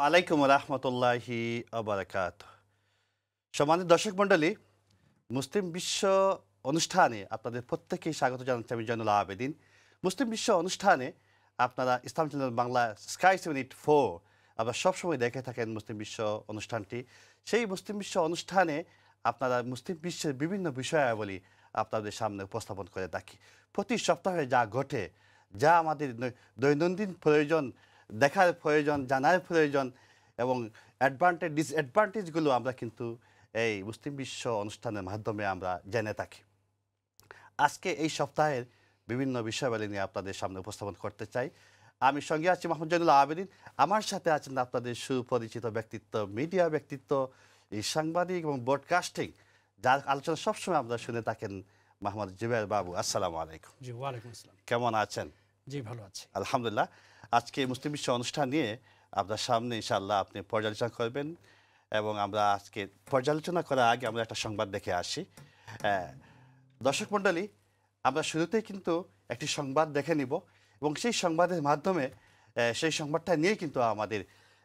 আলাইকুম রহমতুল্লাহি আবরাকাত। সম্মানিত দর্শক মণ্ডলী, মুসলিম বিশ্ব অনুষ্ঠানে আপনাদের প্রত্যেকেই স্বাগত জানাচ্ছি। আমি জয়নুল আবেদিন। মুসলিম বিশ্ব অনুষ্ঠানে আপনারা ইসলাম চ্যানেল বাংলা স্কাই 784 আপনারা সবসময় দেখে থাকেন মুসলিম বিশ্ব অনুষ্ঠানটি। সেই মুসলিম বিশ্ব অনুষ্ঠানে আপনারা মুসলিম বিশ্বের বিভিন্ন বিষয়াবলী আপনাদের সামনে উপস্থাপন করে থাকি। প্রতি সপ্তাহে যা ঘটে, যা আমাদের দৈনন্দিন প্রয়োজন, দেখার প্রয়োজন, জানার প্রয়োজন এবং অ্যাডভান্টেজ ডিসঅ্যাডভান্টেজগুলো আমরা কিন্তু এই মুসলিম বিশ্ব অনুষ্ঠানের মাধ্যমে আমরা জেনে থাকি। আজকে এই সপ্তাহের বিভিন্ন বিষয়াবলী নিয়ে আপনাদের সামনে উপস্থাপন করতে চাই। আমি সঙ্গে আছি মোহাম্মদ জয়নুল আবেদিন। আমার সাথে আছেন আপনাদের সুপরিচিত ব্যক্তিত্ব, মিডিয়া ব্যক্তিত্ব, এই সাংবাদিক এবং ব্রডকাস্টিং, যার আলোচনা সবসময় আপনারা শুনে থাকেন, মোহাম্মদ জুবের বাবু। আসসালামু আলাইকুম। জি, ওয়ালাইকুম আসসালাম। কেমন আছেন? জি, ভালো আছি। আলহামদুলিল্লাহ। আজকে মুসলিম বিশ্ব অনুষ্ঠান নিয়ে আপনার সামনে ইনশাআল্লাহ আপনি পর্যালোচনা করবেন এবং আমরা আজকে পর্যালোচনা করার আগে আমরা একটা সংবাদ দেখে আসি। দর্শক মণ্ডলী, আমরা শুরুতেই কিন্তু একটি সংবাদ দেখে নিব এবং সেই সংবাদের মাধ্যমে সেই সংবাদটা নিয়ে কিন্তু আমাদের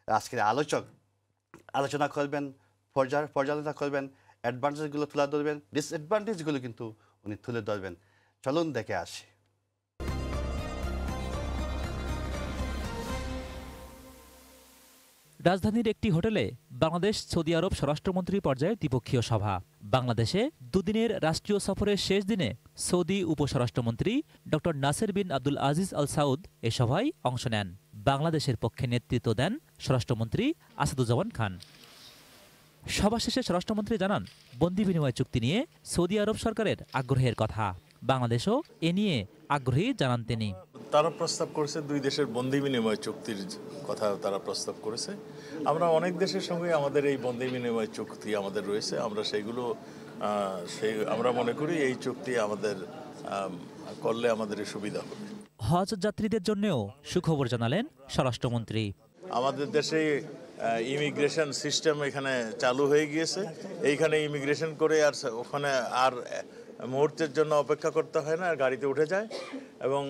আজকের আলোচনা করবেন, পর্যালোচনা করবেন, অ্যাডভান্টেজগুলো তুলে ধরবেন, ডিসঅ্যাডভান্টেজগুলো কিন্তু উনি তুলে ধরবেন। চলুন দেখে আসি। রাজধানীর একটি হোটেলে বাংলাদেশ সৌদি আরব স্বরাষ্ট্রমন্ত্রী পর্যায়ে দ্বিপক্ষীয় সভা। বাংলাদেশে দুদিনের রাষ্ট্রীয় সফরের শেষ দিনে সৌদি উপস্বরাষ্ট্রমন্ত্রী ডক্টর নাসের বিন আব্দুল আজিজ আল সাউদ এ সভায় অংশ নেন। বাংলাদেশের পক্ষে নেতৃত্ব দেন স্বরাষ্ট্রমন্ত্রী আসাদুজ্জামান খান। সভা শেষে স্বরাষ্ট্রমন্ত্রী জানান, বন্দি বিনিময় চুক্তি নিয়ে সৌদি আরব সরকারের আগ্রহের কথা। বাংলাদেশও এ নিয়ে আগ্রহী জানান তিনি। তারা প্রস্তাব করেছে দুই দেশের বন্দি বিনিময় চুক্তির কথা তারা প্রস্তাব করেছে। আমরা অনেক দেশের সঙ্গে আমাদের এই বন্দি বিনিময় চুক্তি আমাদের রয়েছে। আমরা সেইগুলো আমরা মনে করি এই চুক্তি আমাদের করলে আমাদের সুবিধা হবে। হজ যাত্রীদের জন্যও সুখবর জানালেন স্বরাষ্ট্রমন্ত্রী। আমাদের দেশে ইমিগ্রেশন সিস্টেম এখানে চালু হয়ে গিয়েছে। এইখানে ইমিগ্রেশন করে আর ওখানে আর মুহূর্তের জন্য অপেক্ষা করতে হয় না, আর গাড়িতে উঠে যায়। এবং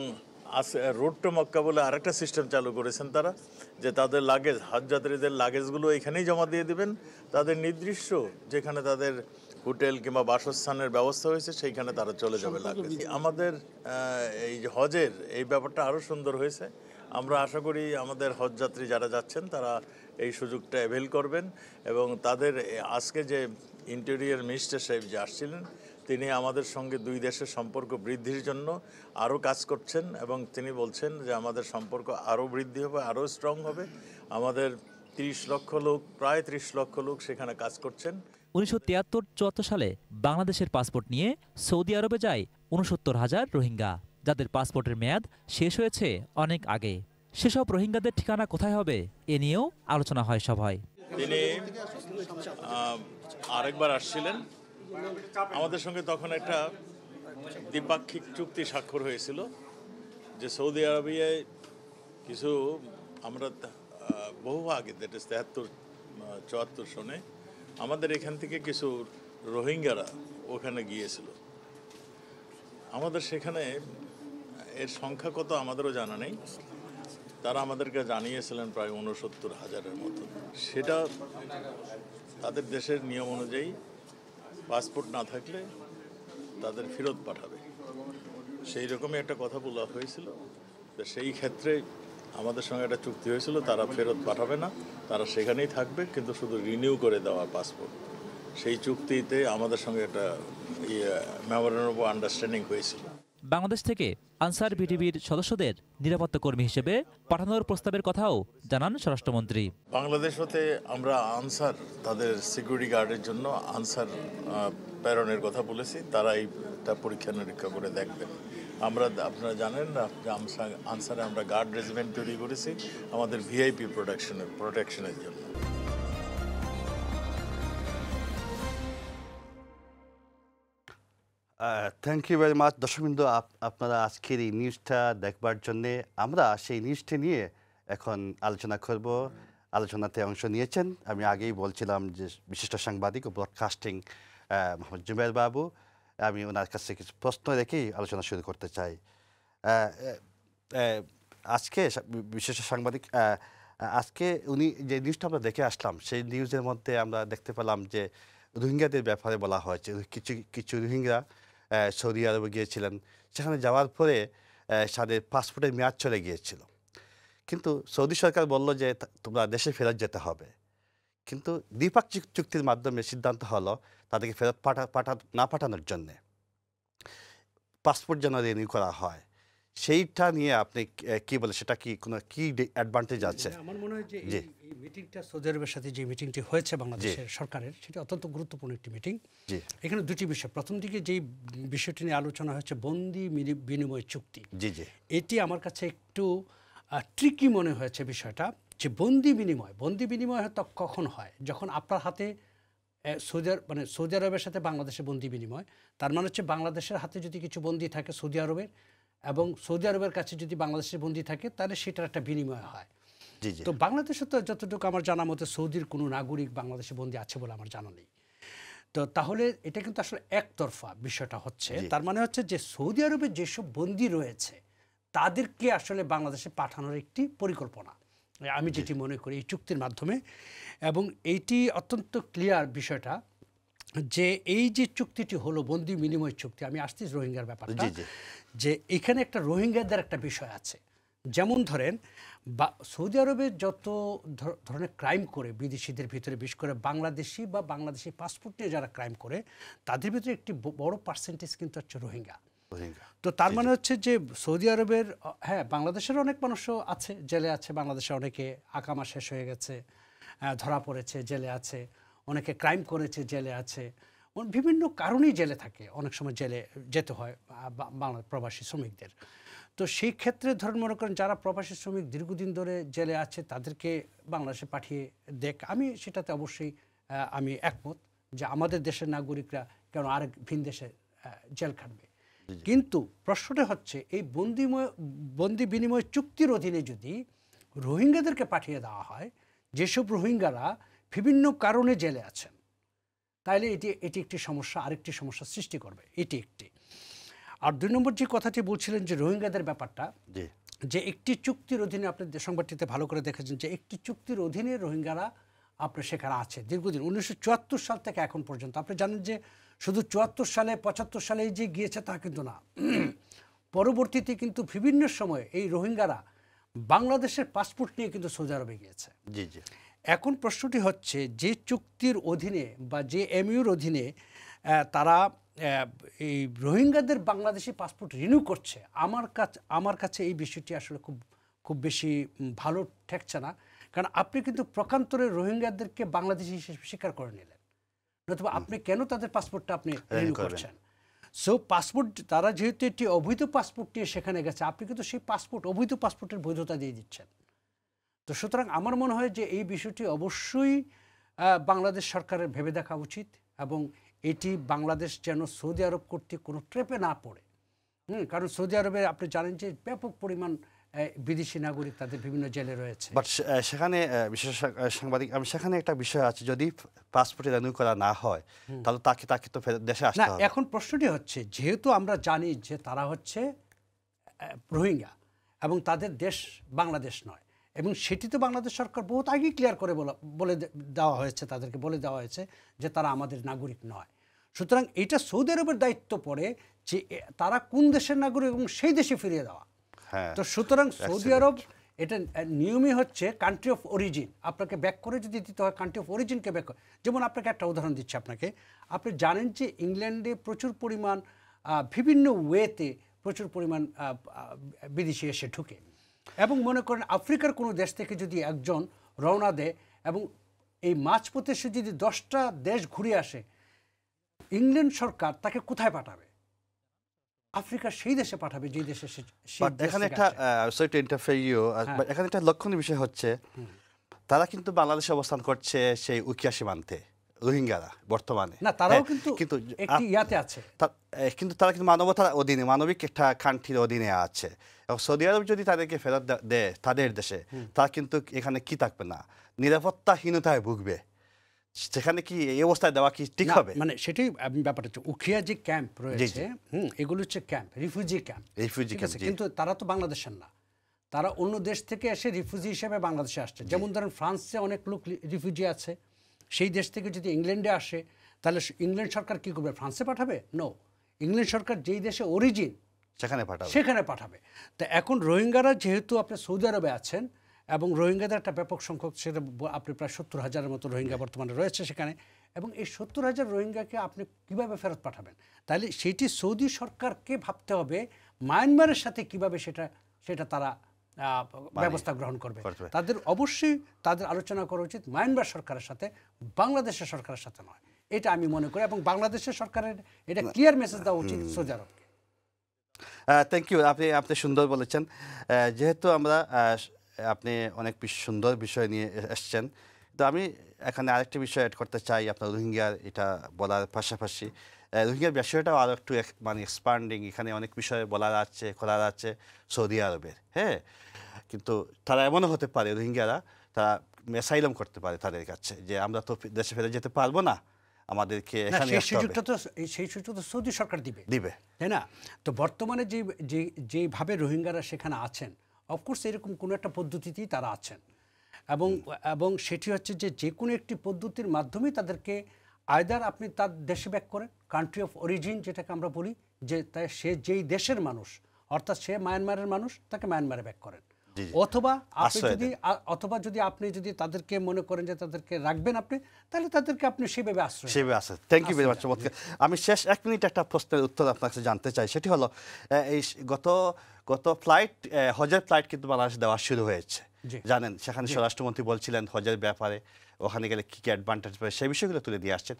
রোড টু মক্কা বলে আরেকটা সিস্টেম চালু করেছেন তারা, যে তাদের লাগেজ, হজযাত্রীদের লাগেজগুলো এখানেই জমা দিয়ে দিবেন। তাদের নির্দিষ্ট যেখানে তাদের হোটেল কিংবা বাসস্থানের ব্যবস্থা হয়েছে সেইখানে তারা চলে যাবে লাগেজ। আমাদের এই যে হজের এই ব্যাপারটা আরও সুন্দর হয়েছে। আমরা আশা করি আমাদের হজযাত্রী যারা যাচ্ছেন তারা এই সুযোগটা অ্যাভেল করবেন এবং তাদের আজকে যে ইন্টেরিয়র মিনিস্টার সাহেব যে আসছিলেন, তিনি আমাদের সঙ্গে দুই দেশের সম্পর্ক বৃদ্ধির জন্য আরও কাজ করছেন এবং তিনি বলছেন যে আমাদের সম্পর্ক আরও বৃদ্ধি হবে, আরও স্ট্রং হবে। আমাদের 30 লক্ষ লোক, প্রায় 30 লক্ষ লোক সেখানে কাজ করছেন। 1973-74 সালে বাংলাদেশের পাসপোর্ট নিয়ে সৌদি আরবে যায় 69,000 রোহিঙ্গা, যাদের পাসপোর্টের মেয়াদ শেষ হয়েছে অনেক আগে। সেসব রোহিঙ্গাদের ঠিকানা কোথায় হবে এ নিয়েও আলোচনা হয় সভায়। তিনি আরেকবার আসছিলেন আমাদের সঙ্গে, তখন একটা দ্বিপাক্ষিক চুক্তি স্বাক্ষর হয়েছিল যে সৌদি আরবিয়ায় কিছু আমরা বহু আগে, দ্যাট ইজ 73-74 সনে আমাদের এখান থেকে কিছু রোহিঙ্গারা ওখানে গিয়েছিল। আমাদের সেখানে এর সংখ্যা কত আমাদেরও জানা নেই। তারা আমাদেরকে জানিয়েছিলেন প্রায় 69,000-এর মতো। সেটা তাদের দেশের নিয়ম অনুযায়ী পাসপোর্ট না থাকলে তাদের ফেরত পাঠাবে, সেই রকমই একটা কথা বলা হয়েছিল। তো সেই ক্ষেত্রে আমাদের সঙ্গে একটা চুক্তি হয়েছিল, তারা ফেরত পাঠাবে না, তারা সেখানেই থাকবে, কিন্তু শুধু রিনিউ করে দেওয়া পাসপোর্ট। সেই চুক্তিতে আমাদের সঙ্গে একটা মেমোরেন্ডাম অফ আন্ডারস্ট্যান্ডিং হয়েছিল। বাংলাদেশ থেকে আনসার বিটিভির সদস্যদের নিরাপত্তা কর্মী হিসেবে পাঠানোর প্রস্তাবের কথাও জানান স্বরাষ্ট্রমন্ত্রী। বাংলাদেশ হতে আমরা আনসার, তাদের সিকিউরিটি গার্ডের জন্য আনসার প্রেরণের কথা বলেছি। তারা এইটা পরীক্ষা নিরীক্ষা করে দেখবেন। আপনারা জানেন আনসারে আমরা গার্ড রেজিমেন্ট তৈরি করেছি আমাদের ভিআইপি প্রোটেকশনের জন্য। Thank you very much. দর্শকবৃন্দ, আপনারা আজকের এই নিউজটা দেখবার জন্যে আমরা সেই নিউজটা নিয়ে এখন আলোচনা করব। আলোচনাতে অংশ নিয়েছেন, আমি আগেই বলছিলাম, যে বিশিষ্ট সাংবাদিক ও ব্রডকাস্টিং মোহাম্মদ জুবের বাবু। আমি ওনার কাছে কিছু প্রশ্ন রেখেই আলোচনা শুরু করতে চাই। আজকে বিশিষ্ট সাংবাদিক আজকে উনি যে নিউজটা আমরা দেখে আসলাম সেই নিউজের মধ্যে আমরা দেখতে পেলাম যে রোহিঙ্গাদের ব্যাপারে বলা হয়েছে কিছু কিছু রোহিঙ্গা সৌদি আরবে গিয়েছিলেন, সেখানে যাওয়ার পরে তাদের পাসপোর্টের মেয়াদ চলে গিয়েছিল, কিন্তু সৌদি সরকার বলল যে তোমরা দেশে ফেরত যেতে হবে, কিন্তু দ্বিপাক্ষিক চুক্তির মাধ্যমে সিদ্ধান্ত হলো তাদেরকে ফেরত না পাঠানোর জন্যে পাসপোর্ট যেন রিনিউ করা হয়। সেইটা নিয়ে আপনি কি বলে, সেটা কি কোনো কি অ্যাডভান্টেজ আছে? আমার মনে হয় যে এই মিটিংটা সৌদি আরবের সাথে যে মিটিংটি হয়েছে বাংলাদেশের সরকারের, সেটা অত্যন্ত গুরুত্বপূর্ণ একটি মিটিং। এখানে দুটি বিষয়, প্রথম দিকে যেই বিষয়টি নিয়ে আলোচনা হচ্ছে বন্দি বিনিময় চুক্তি, এটি আমার কাছে একটু ট্রিকি মনে হয়েছে বিষয়টা। যে বন্দি বিনিময় হয়তো কখন হয়, যখন আপনার হাতে সৌদি আরবের সাথে বাংলাদেশের বন্দি বিনিময়, তার মানে হচ্ছে বাংলাদেশের হাতে যদি কিছু বন্দি থাকে সৌদি আরবের, এবং সৌদি আরবের কাছে যদি বাংলাদেশের বন্দি থাকে, তাহলে সেটার একটা বিনিময় হয়। তো বাংলাদেশে তো যতটুকু আমার জানা মতে সৌদির কোনো নাগরিক বাংলাদেশে বন্দি আছে বলে আমার জানা নেই। তো তাহলে এটা কিন্তু আসলে একতরফা বিষয়টা হচ্ছে। তার মানে হচ্ছে যে সৌদি আরবে যেসব বন্দি রয়েছে তাদেরকে আসলে বাংলাদেশে পাঠানোর একটি পরিকল্পনা, আমি যেটি মনে করি এই চুক্তির মাধ্যমে। এবং এইটি অত্যন্ত ক্লিয়ার বিষয়টা যে এই যে চুক্তিটি হলো বন্দি বিনিময় চুক্তি, আমি আসতেছি রোহিঙ্গার ব্যাপারটা, যে এখানে একটা রোহিঙ্গাদের একটা বিষয় আছে। যেমন ধরেন সৌদি আরবে যত ধরনের ক্রাইম করে বিদেশিদের ভিতরে, বিশেষ করে বাংলাদেশি বা বাংলাদেশি পাসপোর্ট নিয়ে যারা ক্রাইম করে, তাদের ভিতরে একটি বড় পার্সেন্টেজ কিন্তু হচ্ছে রোহিঙ্গা। তো তার মানে হচ্ছে যে সৌদি আরবের, হ্যাঁ বাংলাদেশের অনেক মানুষও আছে, জেলে আছে, বাংলাদেশে অনেকে আকামা শেষ হয়ে গেছে, ধরা পড়েছে, জেলে আছে, অনেকে ক্রাইম করেছে, জেলে আছে, বিভিন্ন কারণেই জেলে থাকে, অনেক সময় জেলে যেতে হয় বাংলা প্রবাসী শ্রমিকদের। তো সেই ক্ষেত্রে ধরেন মনে করেন যারা প্রবাসী শ্রমিক দীর্ঘদিন ধরে জেলে আছে তাদেরকে বাংলাদেশে পাঠিয়ে আমি সেটাতে অবশ্যই আমি একমত যে আমাদের দেশের নাগরিকরা কেন আরেক ভিন দেশে জেল খাটবে। কিন্তু প্রশ্নটা হচ্ছে এই বন্দি বিনিময় চুক্তির অধীনে যদি রোহিঙ্গাদেরকে পাঠিয়ে দেওয়া হয়, যেসব রোহিঙ্গারা বিভিন্ন কারণে জেলে আছেন, তাহলে এটি একটি সমস্যা, আরেকটি সমস্যা সৃষ্টি করবে, এটি একটি। আর দুই নম্বর যে কথাটি বলছিলেন যে রোহিঙ্গাদের ব্যাপারটা, যে একটি চুক্তির অধীনে, আপনি সংবাদটিতে ভালো করে দেখেছেন যে একটি চুক্তির অধীনে রোহিঙ্গারা আপনার সেখানে আছে দীর্ঘদিন, 1974 সাল থেকে এখন পর্যন্ত। আপনি জানেন যে শুধু 74 সালে 75 সালে যে গিয়েছে তা কিন্তু না, পরবর্তীতে কিন্তু বিভিন্ন সময়ে এই রোহিঙ্গারা বাংলাদেশের পাসপোর্ট নিয়ে কিন্তু সৌদি আরবে গিয়েছে। এখন প্রশ্নটি হচ্ছে যে চুক্তির অধীনে বা যে এমইউর অধীনে তারা এই রোহিঙ্গাদের বাংলাদেশি পাসপোর্ট রিনিউ করছে, আমার কাছে এই বিষয়টি আসলে খুব বেশি ভালো ঠেকছে না। কারণ আপনি কিন্তু প্রকান্তরে রোহিঙ্গাদেরকে বাংলাদেশি হিসেবে স্বীকার করে নিলেন, নতুবা আপনি কেন তাদের পাসপোর্টটা আপনি রিনিউ করছেন? সো পাসপোর্ট, তারা যেহেতু একটি অবৈধ পাসপোর্ট নিয়ে সেখানে গেছে, আপনি কিন্তু সেই অবৈধ পাসপোর্টের বৈধতা দিয়ে দিচ্ছেন। তো সুতরাং আমার মনে হয় যে এই বিষয়টি অবশ্যই বাংলাদেশ সরকারের ভেবে দেখা উচিত, এবং এটি বাংলাদেশ যেন সৌদি আরব কর্তৃক কোনো ট্র্যাপে না পড়ে। কারণ সৌদি আরবে আপনি জানেন যে ব্যাপক পরিমাণ বিদেশি নাগরিক তাদের বিভিন্ন জেলে রয়েছে। বাট সেখানে বিশেষ সাংবাদিক, সেখানে একটা বিষয় আছে, যদি পাসপোর্ট রিনিউ করা না হয় তাহলে তাকে তো দেশে আসতে হবে। এখন প্রশ্নটি হচ্ছে, যেহেতু আমরা জানি যে তারা হচ্ছে রোহিঙ্গা এবং তাদের দেশ বাংলাদেশ নয়, এবং সেটি তো বাংলাদেশ সরকার বহুত আগেই ক্লিয়ার করে বলে দেওয়া হয়েছে, তাদেরকে বলে দেওয়া হয়েছে যে তারা আমাদের নাগরিক নয়। সুতরাং এটা সৌদি আরবের দায়িত্ব পড়ে যে তারা কোন দেশের নাগরিক এবং সেই দেশে ফিরিয়ে দেওয়া। তো সুতরাং সৌদি আরব এটা নিয়মই হচ্ছে কান্ট্রি অফ অরিজিন, আপনাকে ব্যাক করে যদি দিতে হয় কান্ট্রি অফ অরিজিনকে ব্যাক করে। যেমন আপনাকে একটা উদাহরণ দিচ্ছি, আপনি জানেন যে ইংল্যান্ডে প্রচুর পরিমাণ বিভিন্ন ওয়েতে প্রচুর পরিমাণ বিদেশি এসে ঢুকে, এবং মনে করেন আফ্রিকার কোনো দেশ থেকে যদি একজন রওনা দেয় এবং এই মাঝপথে সে যদি 10টা দেশ ঘুরে আসে, ইংল্যান্ড সরকার তাকে কোথায় পাঠাবে? আফ্রিকার সেই দেশে পাঠাবে যে দেশে এখানে একটা এখানে একটা লক্ষণীয় বিষয় হচ্ছে, তারা কিন্তু বাংলাদেশে অবস্থান করছে সেই উকিয়া সীমান্তে, রোহিঙ্গারা বর্তমানে। না, তারাও কিন্তু একটি ইয়াতে আছে, কিন্তু তারা কিন্তু মানবতার অধীনে, মানবিক একটা কান্ট্রির অধীনে আছে। এবং সৌদি আরব যদি তাদেরকে ফেরত দেয় তাদের দেশে, তারা কিন্তু এখানে কি থাকবে না, নিরাপত্তাহীনতায় ভুগবে। সেখানে কি এই অবস্থায় দেওয়া কি ঠিক হবে? মানে সেটাই ব্যাপারটা হচ্ছে, উখিয়া যে ক্যাম্প রয়েছে, এগুলো হচ্ছে ক্যাম্প, রিফিউজি ক্যাম্প, কিন্তু তারা তো বাংলাদেশের না, তারা অন্য দেশ থেকে এসে রিফিউজি হিসেবে বাংলাদেশে আসছে। যেমন ধরেন ফ্রান্সে অনেক লোক রিফিউজি আছে, সেই দেশ থেকে যদি ইংল্যান্ডে আসে তাহলে ইংল্যান্ড সরকার কী করবে? ফ্রান্সে পাঠাবে? নো, ইংল্যান্ড সরকার যেই দেশে অরিজিন সেখানে পাঠাবে। তা এখন রোহিঙ্গারা যেহেতু আপনি সৌদি আরবে আছেন এবং রোহিঙ্গাদের একটা ব্যাপক সংখ্যক, সেটা আপনি প্রায় 70,000-এর মতো রোহিঙ্গা বর্তমানে রয়েছে সেখানে, এবং এই 70,000 রোহিঙ্গাকে আপনি কীভাবে ফেরত পাঠাবেন? তাহলে সেটি সৌদি সরকারকে ভাবতে হবে মায়ানমারের সাথে কীভাবে সেটা তারা ব্যবস্থা গ্রহণ করবে। তাদের অবশ্যই তাদের আলোচনা করা উচিত মায়ানমার সরকারের সাথে, বাংলাদেশের সরকারের সাথে নয়, এটা আমি মনে করি। এবং বাংলাদেশের সরকারের এটা ক্লিয়ার মেসেজ দেওয়া উচিত সৌদি আরবকে। থ্যাংক ইউ, আপনি সুন্দর বলেছেন। যেহেতু আপনি অনেক সুন্দর বিষয় নিয়ে এসছেন, তো আমি এখানে আরেকটি বিষয় অ্যাড করতে চাই আপনার রোহিঙ্গার এটা বলার পাশাপাশি। রোহিঙ্গার বিষয়টাও আরও একটু এক্সপান্ডিং, এখানে অনেক বিষয় করার আছে সৌদি আরবের। হ্যাঁ, কিন্তু তারা এমনও হতে পারে রোহিঙ্গারা তারা অ্যাসাইলাম করতে পারে তাদের কাছে, যে আমরা তো দেশে ফিরে যেতে পারবো না, আমাদেরকে এখানে সেই সুযোগ তো সৌদি সরকার দিবে, তাই না? তো বর্তমানে যেভাবে রোহিঙ্গারা সেখানে আছেন, অফকোর্স এরকম কোনো একটা পদ্ধতিতেই তারা আছেন, এবং সেটি হচ্ছে যে কোনো একটি পদ্ধতির মাধ্যমেই তাদেরকে আয়দার আপনি তার দেশে ব্যাক করেন, কান্ট্রি অফ অরিজিন যেটাকে আমরা বলি, যে তাই সে যেই দেশের মানুষ, অর্থাৎ সে মায়ানমারের মানুষ, তাকে মায়ানমারে ব্যাক করেন। অথবা যদি আপনি তাদেরকে মনে করেন যে তাদেরকে রাখবেন আপনি, তাহলে তাদেরকে আপনি সেভাবে আশ্রয়। Thank you very much. আমি শেষ 1 মিনিট একটা প্রশ্নের উত্তর আপনার কাছে জানতে চাই। সেটি হলো, এই গত ফ্লাইট, হজের ফ্লাইট কিন্তু বাংলাদেশ দেওয়া শুরু হয়েছে, জানেন। সেখানে স্বরাষ্ট্রমন্ত্রী বলছিলেন হজের ব্যাপারে ওখানে গেলে কী কী অ্যাডভান্টেজ পাবে সেই বিষয়গুলো তুলে দিয়ে আসছেন।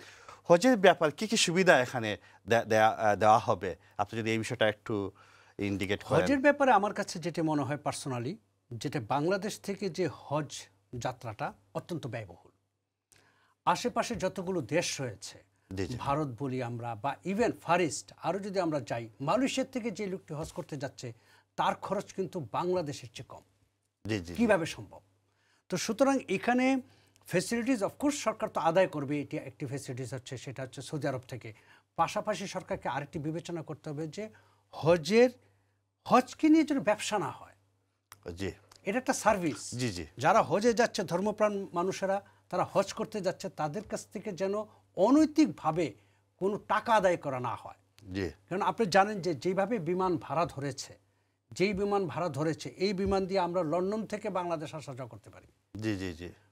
হজের ব্যাপার কী কী সুবিধা এখানে দেওয়া হবে, আপনি যদি এই বিষয়টা একটু ইন্ডিকেট করেন। হজের ব্যাপারে আমার কাছে যেটা মনে হয় পার্সোনালি, যেটা বাংলাদেশ থেকে যে হজ যাত্রাটা অত্যন্ত ব্যয়বহুল। আশেপাশে যতগুলো দেশ রয়েছে, ভারত বলি আমরা, বা ইভেন ফার ইস্ট, আরও যদি আমরা যাই, মালয়েশিয়ার থেকে যে লোকটি হজ করতে যাচ্ছে তার খরচ কিন্তু বাংলাদেশের চেয়ে কম। কিভাবে সম্ভব? তো সুতরাং এখানে ফেসিলিটিস অফকোর্স সরকার তো আদায় করবে, এটি একটি ফেসিলিটিস হচ্ছে, সেটা হচ্ছে সৌদি আরব থেকে। পাশাপাশি সরকারকে আরেকটি বিবেচনা করতে হবে যে হজকে নিয়ে যেন ব্যবসা না হয়। এটা একটা সার্ভিস। যারা হজে যাচ্ছে, ধর্মপ্রাণ মানুষেরা, তারা হজ করতে যাচ্ছে, তাদের কাছ থেকে যেন অনৈতিকভাবে কোনো টাকা আদায় করা না হয়। কারণ আপনি জানেন যে যেইভাবে বিমান ভাড়া ধরেছে, এই বিমান দিয়ে আমরা লন্ডন থেকে বাংলাদেশ আসা যাওয়া করতে পারি।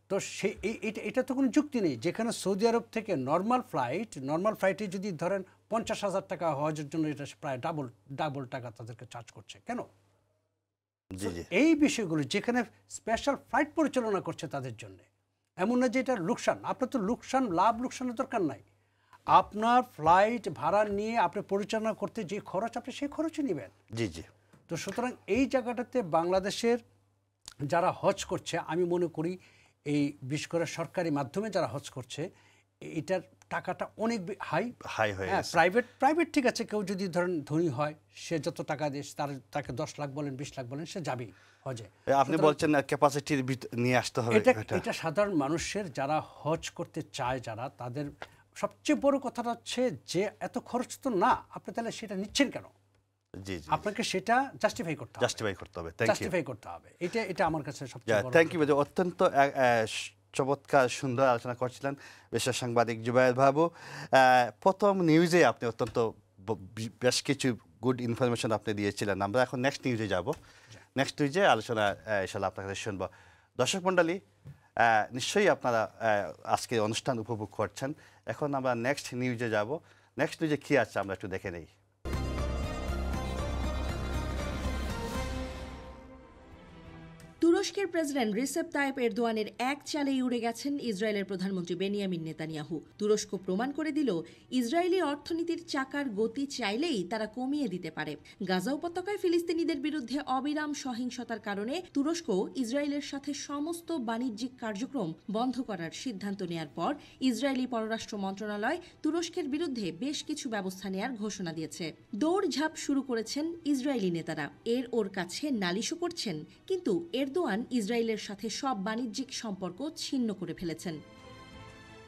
তো এটা তো কোনো যুক্তি নেই। যেখানে সৌদি আরব থেকে নর্মাল ফ্লাইটে যদি ধরেন 50,000 টাকা হজের জন্য, এটা প্রায় ডাবল টাকা তাদেরকে চার্জ করছে কেন? এই বিষয়গুলো যেখানে স্পেশাল ফ্লাইট পরিচালনা করছে তাদের জন্য, এমন না যে এটা লোকসান। আপনার তো লাভ লোকসানের দরকার নাই। আপনার ফ্লাইট ভাড়া নিয়ে আপনি পরিচালনা করতে যে খরচ, আপনি সেই খরচই নেবেন। তো সুতরাং এই জায়গাটাতে বাংলাদেশের যারা হজ করছে, আমি মনে করি এই বিশেষ করে সরকারি মাধ্যমে যারা হজ করছে, এটার টাকাটা অনেক হাই হয়ে গেছে। প্রাইভেট ঠিক আছে, কেউ যদি ধরেন ধনী হয়, সে যত টাকা দিয়ে তাকে 10 লাখ বলেন, 20 লাখ বলেন, সে যাবেই হজে। আপনি বলছেন ক্যাপাসিটি নিয়ে আসতে হবে। এটা সাধারণ মানুষের যারা হজ করতে চায়, যারা, তাদের সবচেয়ে বড় কথাটা হচ্ছে যে এত খরচ তো না, আপনি তাহলে সেটা নিচ্ছেন কেন? আপনাকে সেটা জাস্টিফাই করতে হবে। এটা আমার কাছে সবচেয়ে বড়। Thank you. অত্যন্ত চমৎকার সুন্দর আলোচনা করছিলেন বিশেষ সাংবাদিক জুবায়ের বাবু। প্রথম নিউজে আপনি অত্যন্ত বেশ কিছু গুড ইনফরমেশন আপনি দিয়েছিলেন। আমরা এখন নেক্সট নিউজে যাব। নেক্সট নিউজে আলোচনা ইনশাআল্লাহ আপনার কাছে শুনবো। দর্শক মণ্ডলী, নিশ্চয়ই আপনারা আজকের অনুষ্ঠান উপভোগ করছেন। এখন আমরা নেক্সট নিউজে যাব। নেক্সট নিউজে কী আছে আমরা একটু দেখে নেই। তুরস্কের প্রেসিডেন্ট রিসেপ তাইপ এরদোয়ানের এক চালেই উড়ে গেছেন ইসরায়েলের প্রধানমন্ত্রী বেনিয়ামিন নেতানিয়াহু। তুরস্ক প্রমাণ করে দিল ইসরায়েলি অর্থনীতির চাকার গতি চাইলেই তারা কমিয়ে দিতে পারে। গাজা উপত্যকায় ফিলিস্তিনিদের বিরুদ্ধে অবিরাম সহিংসতার কারণে তুরস্ক ইসরায়েলের সাথে সমস্ত বাণিজ্যিক কার্যক্রম বন্ধ করার সিদ্ধান্ত নেয়ার পর ইসরায়েলি পররাষ্ট্র মন্ত্রণালয় তুরস্কের বিরুদ্ধে বেশ কিছু ব্যবস্থা নেয়ার ঘোষণা দিয়েছে। দৌড়ঝাঁপ শুরু করেছেন ইসরায়েলি নেতারা, ওর কাছে নালিশও করছেন, কিন্তু এরদোয়ান ইসরায়েলের সাথে সব বাণিজ্যিক সম্পর্ক ছিন্ন করে ফেলেছেন।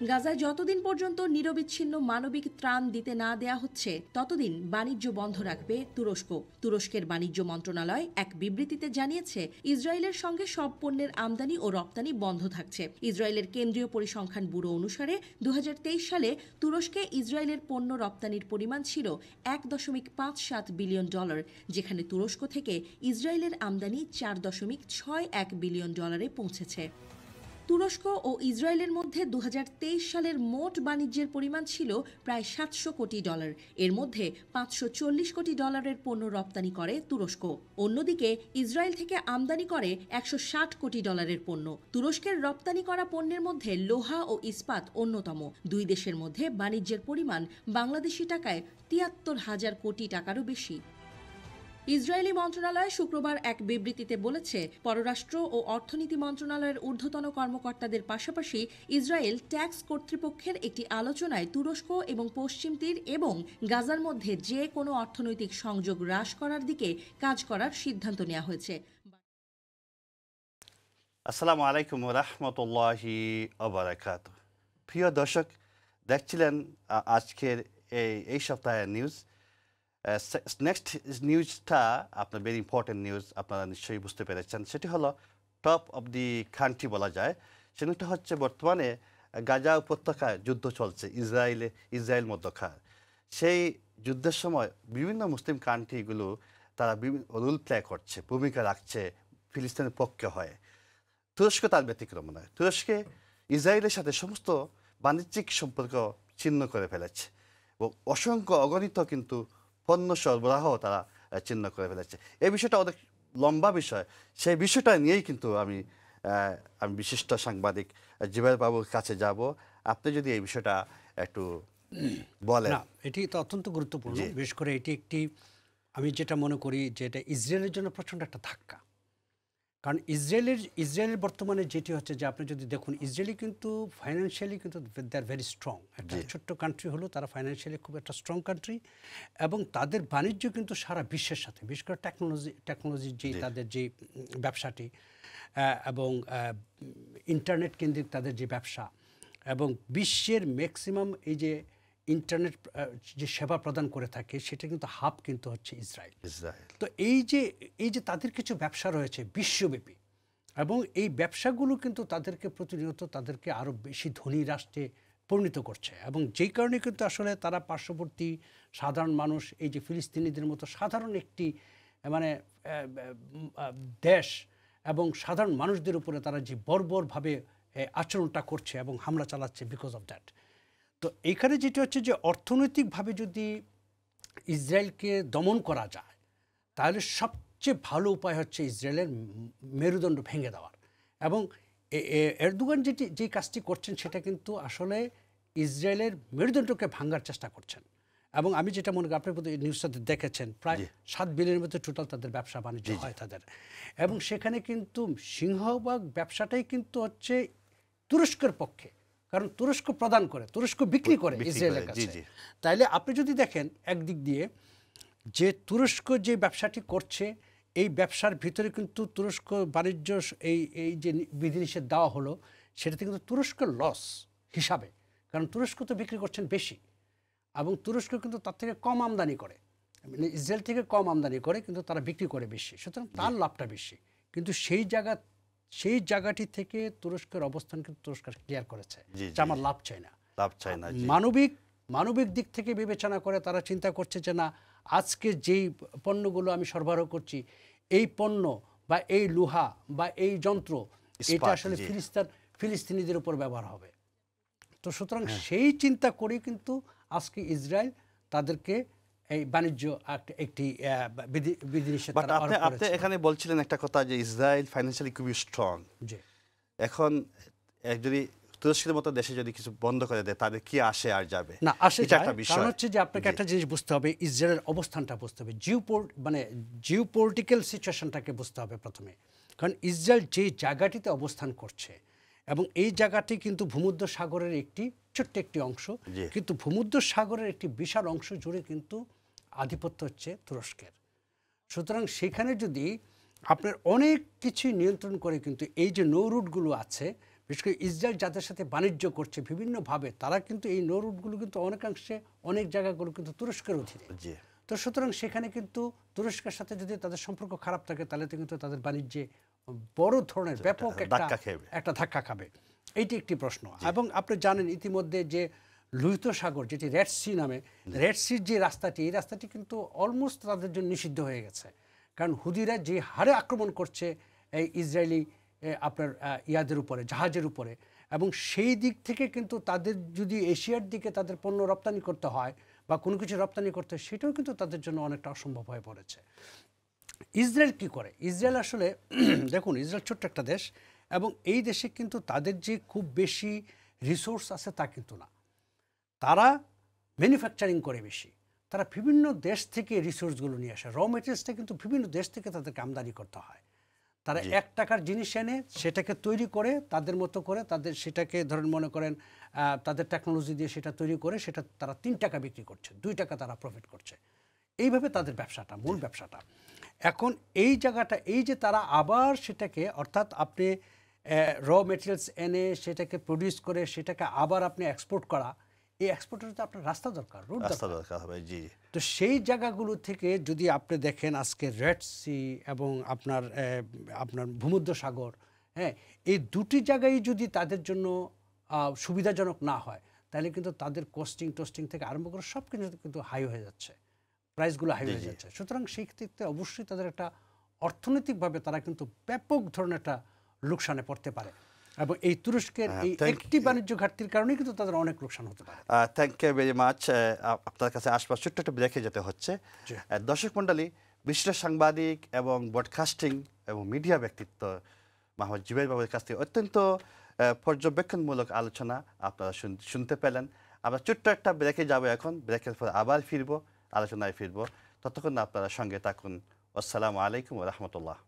গাজায় যতদিন পর্যন্ত নিরবিচ্ছিন্ন মানবিক ত্রাণ দিতে না দেয়া হচ্ছে ততদিন বাণিজ্য বন্ধ রাখবে তুরস্ক। তুরস্কের বাণিজ্য মন্ত্রণালয় এক বিবৃতিতে জানিয়েছে, ইসরায়েলের সঙ্গে সব পণ্যের আমদানি ও রপ্তানি বন্ধ থাকছে। ইসরায়েলের কেন্দ্রীয় পরিসংখ্যান ব্যুরো অনুসারে 2023 সালে তুরস্কে ইসরায়েলের পণ্য রপ্তানির পরিমাণ ছিল $1.57 বিলিয়ন, যেখানে তুরস্ক থেকে ইসরায়েলের আমদানি $4.61 বিলিয়ন পৌঁছেছে। তুরস্ক ও ইসরায়েলের মধ্যে 2023 সালের মোট বাণিজ্যের পরিমাণ ছিল প্রায় $700 কোটি। এর মধ্যে $540 কোটি পণ্য রপ্তানি করে তুরস্ক। অন্যদিকে ইসরায়েল থেকে আমদানি করে $160 কোটি পণ্য। তুরস্কের রপ্তানি করা পণ্যের মধ্যে লোহা ও ইস্পাত অন্যতম। দুই দেশের মধ্যে বাণিজ্যের পরিমাণ বাংলাদেশি টাকায় 73,000 কোটি টাকারও বেশি। ইসরায়েলি মন্ত্রণালয় শুক্রবার এক বিবৃতিতে বলেছে, পররাষ্ট্র ও অর্থনীতি মন্ত্রণালয়ের ঊর্ধ্বতন কর্মকর্তাদের পাশাপাশি ইসরায়েল ট্যাক্স কর্তৃপক্ষের একটি আলোচনায় তুরস্ক এবং পশ্চিম তীর এবং গাজার মধ্যে যে কোনো অর্থনৈতিক সংযোগ হ্রাস করার দিকে কাজ করার সিদ্ধান্ত নেওয়া হয়েছে। আসসালামু আলাইকুম রহমতুল্লাহি আবরাকাত। প্রিয় দর্শক, দেখছিলেন আজকের এই সপ্তাহের নিউজ। নেক্সট নিউজটা আপনার ভেরি ইম্পর্টেন্ট নিউজ, আপনারা নিশ্চয়ই বুঝতে পেরেছেন। সেটি হলো টপ অফ দি কান্ট্রি বলা যায়। সেটা হচ্ছে বর্তমানে গাজা উপত্যকায় যুদ্ধ চলছে ইসরায়েল মধ্যকার। সেই যুদ্ধের সময় বিভিন্ন মুসলিম কান্ট্রিগুলো তারা রোল প্লে করছে, ভূমিকা রাখছে ফিলিস্তিনের পক্ষে হয়ে। তুরস্ক তার ব্যতিক্রম নয়। তুরস্কে ইসরায়েলের সাথে সমস্ত বাণিজ্যিক সম্পর্ক ছিন্ন করে ফেলেছে এবং অসংখ্য অগণিত কিন্তু পণ্য সরবরাহ তারা ছিন্ন করে ফেলেছে। এই বিষয়টা অনেক লম্বা বিষয়। সেই বিষয়টা নিয়েই কিন্তু আমি বিশিষ্ট সাংবাদিক জিবাইর বাবুর কাছে যাব। আপনি যদি এই বিষয়টা একটু বলেন। না, এটি তো অত্যন্ত গুরুত্বপূর্ণ। বিশেষ করে এটি একটি, আমি যেটা মনে করি যে এটা ইসরায়েলের জন্য প্রচণ্ড একটা ধাক্কা। কারণ ইসরায়েলের বর্তমানে যেটি হচ্ছে যে আপনি যদি দেখুন, ইসরায়েলি কিন্তু ফাইন্যান্সিয়ালি কিন্তু দে আর ভেরি স্ট্রং। একটা ছোট্ট কান্ট্রি হলো, তারা ফাইন্যান্সিয়ালি খুব একটা স্ট্রং কান্ট্রি এবং তাদের বাণিজ্য কিন্তু সারা বিশ্বের সাথে, বিশেষ করে টেকনোলজির যে তাদের যে ব্যবসাটি এবং ইন্টারনেট কেন্দ্রিক তাদের যে ব্যবসা এবং বিশ্বের ম্যাক্সিমাম এই যে ইন্টারনেট যে সেবা প্রদান করে থাকে সেটা কিন্তু হাব কিন্তু হচ্ছে ইসরায়েল। তো এই যে তাদের কিছু ব্যবসা রয়েছে বিশ্বব্যাপী এবং এই ব্যবসাগুলো কিন্তু তাদেরকে প্রতিনিয়ত তাদেরকে আরও বেশি ধনী রাষ্ট্রে পরিণত করছে এবং যেই কারণে কিন্তু আসলে তারা পার্শ্ববর্তী সাধারণ মানুষ, এই যে ফিলিস্তিনিদের মতো সাধারণ একটি মানে দেশ এবং সাধারণ মানুষদের উপরে তারা যে বর্বরভাবে আচরণটা করছে এবং হামলা চালাচ্ছে বিকজ অফ দ্যাট। তো এইখানে যেটি হচ্ছে যে অর্থনৈতিকভাবে যদি ইসরায়েলকে দমন করা যায় তাহলে সবচেয়ে ভালো উপায় হচ্ছে ইসরায়েলের মেরুদণ্ড ভেঙে দেওয়ার। এবং এরদোগান যেই কাজটি করছেন সেটা কিন্তু আসলে ইসরায়েলের মেরুদণ্ডকে ভাঙার চেষ্টা করছেন। এবং আমি যেটা মনে করি, আপনি নিউজটাতে দেখেছেন, প্রায় 7 বিলিয়নের মধ্যে টোটাল তাদের ব্যবসা বাণিজ্য হয় তাদের। এবং সেখানে কিন্তু সিংহভাগ ব্যবসাটাই কিন্তু হচ্ছে তুরস্কের পক্ষে, কারণ তুরস্ক প্রদান করে, তুরস্ক বিক্রি করে ইসরায়েলের কাছে। তাইলে আপনি যদি দেখেন একদিক দিয়ে যে তুরস্ক যে ব্যবসাটি করছে, এই ব্যবসার ভিতরে কিন্তু তুরস্ক বাণিজ্য এই যে বিধিনিষেধ দেওয়া হলো সেটাতে কিন্তু তুরস্কের লস হিসাবে, কারণ তুরস্ক তো বিক্রি করছেন বেশি এবং তুরস্ক কিন্তু তার থেকে কম আমদানি করে, মানে ইসরায়েল থেকে কম আমদানি করে কিন্তু তারা বিক্রি করে বেশি, সুতরাং তার লাভটা বেশি। কিন্তু সেই জায়গাটি থেকে তুরস্কের অবস্থান কিন্তু তুরস্ক ক্লিয়ার করেছে যে আমার লাভ চাই না। মানবিক দিক থেকে বিবেচনা করে তারা চিন্তা করছে যে না, আজকে যেই পণ্যগুলো আমি সরবরাহ করছি, এই পণ্য বা এই লোহা বা এই যন্ত্র এটা আসলে ফিলিস্তিনিদের উপর ব্যবহার হবে। তো সুতরাং সেই চিন্তা করেই কিন্তু আজকে ইসরায়েল তাদেরকে এই বাণিজ্য একটি বিধিনিষেধ। আপনি এখানে বলছিলেন একটা কথা যে ইসরায়েল ফাইন্যান্সিয়ালি খুবই স্ট্রং। এখন যদি তুরস্কের মতো দেশে যদি কিছু বন্ধ করে দেয় তাদের কি আসে আর যাবে না, আসে যায়। কারণ হচ্ছে যে আপনাকে একটা জিনিস বুঝতে হবে, ইসরায়েলের অবস্থানটা বুঝতে হবে, জিওপলিটিক্যাল সিচুয়েশনটাকে বুঝতে হবে প্রথমে। কারণ ইসরায়েল যে জায়গাটিতে অবস্থান করছে এবং এই জায়গাটি কিন্তু ভূমধ্য সাগরের ছোট্ট একটি অংশ, কিন্তু ভূমধ্য সাগরের একটি বিশাল অংশ জুড়ে কিন্তু আধিপত্য হচ্ছে তুরস্কের। সুতরাং সেখানে যদি আপনার অনেক কিছু নিয়ন্ত্রণ করে কিন্তু এই যে নৌ রুটগুলো আছে, বিশেষ করে ইসরায়েল যাদের সাথে বাণিজ্য করছে বিভিন্নভাবে, তারা কিন্তু এই নৌ রুটগুলো কিন্তু অনেকাংশে অনেক জায়গাগুলো কিন্তু তুরস্কের অধীনে। জি, তো সুতরাং সেখানে কিন্তু তুরস্কের সাথে যদি তাদের সম্পর্ক খারাপ থাকে তাহলে তো কিন্তু তাদের বাণিজ্যে বড় ধরনের ব্যাপক একটা ধাক্কা খাবে। এইটি একটি প্রশ্ন। এবং আপনি জানেন ইতিমধ্যে যে লোহিত সাগর, যেটি রেড সি নামে, রেড সির যে রাস্তাটি, এই রাস্তাটি কিন্তু অলমোস্ট তাদের জন্য নিষিদ্ধ হয়ে গেছে। কারণ হুদিরা যে হারে আক্রমণ করছে এই ইসরায়েলি আপনার ইয়াদের উপরে, জাহাজের উপরে, এবং সেই দিক থেকে কিন্তু তাদের যদি এশিয়ার দিকে তাদের পণ্য রপ্তানি করতে হয় বা কোনো কিছু রপ্তানি করতে হয়, সেটাও কিন্তু তাদের জন্য অনেকটা অসম্ভব হয়ে পড়েছে। ইসরায়েল কি করে? ইসরায়েল আসলে দেখুন, ইসরায়েল ছোট্ট একটা দেশ, এবং এই দেশে কিন্তু তাদের যে খুব বেশি রিসোর্স আছে তা কিন্তু না। তারা ম্যানুফ্যাকচারিং করে বেশি, তারা বিভিন্ন দেশ থেকে রিসোর্সগুলো নিয়ে আসে। র মেটেরিয়ালসটা কিন্তু বিভিন্ন দেশ থেকে তাদেরকে আমদানি করতে হয়। তারা 1 টাকার জিনিস এনে সেটাকে তৈরি করে তাদের মতো করে, তাদের সেটাকে ধরেন মনে করেন তাদের টেকনোলজি দিয়ে সেটা তৈরি করে সেটা তারা 3 টাকা বিক্রি করছে, 2 টাকা তারা প্রফিট করছে। এইভাবে তাদের ব্যবসাটা, মূল ব্যবসাটা। এখন এই জায়গাটা, এই যে তারা আবার সেটাকে, অর্থাৎ আপনি র মেটেরিয়ালস এনে সেটাকে প্রডিউস করে সেটাকে আবার আপনি এক্সপোর্ট করা, এই এক্সপোর্টের তো আপনার রাস্তা দরকার, রুট দরকার হবে। জি, তো সেই জায়গাগুলো থেকে যদি আপনি দেখেন আজকে রেড সি এবং আপনার ভূমধ্য সাগর, হ্যাঁ, এই দুটি জায়গায় যদি তাদের জন্য সুবিধাজনক না হয়, তাহলে কিন্তু তাদের টোস্টিং থেকে আরম্ভ করে সব কিছু কিন্তু হাই হয়ে যাচ্ছে, প্রাইসগুলো হাই হয়ে যাচ্ছে। সুতরাং সেই ক্ষেত্রে অবশ্যই তাদের একটা অর্থনৈতিকভাবে তারা কিন্তু ব্যাপক ধরনের একটা লোকসানে পড়তে পারে, এবং এই তুরস্কের এই একটি বাণিজ্য ঘাটতির কারণেই কিন্তু তাদের অনেক লোকসান হতে পারে। Thank you very much. আপনার কাছে আশপাশ ছোট্ট একটা ব্রেকে যেতে হচ্ছে। দর্শক মণ্ডলী, বিশিষ্ট সাংবাদিক এবং ব্রডকাস্টিং এবং মিডিয়া ব্যক্তিত্ব মোহাম্মদ জুবাইর বাবুর কাছ থেকে অত্যন্ত পর্যবেক্ষণমূলক আলোচনা আপনারা শুনতে পেলেন। আমরা ছোট্ট একটা ব্রেকে যাবো এখন, ব্রেকের পর আবার ফিরবো, আলোচনায় ফিরবো। ততক্ষণ আপনারা সঙ্গে থাকুন। আসসালামু আলাইকুম ওয়া রাহমাতুল্লাহ।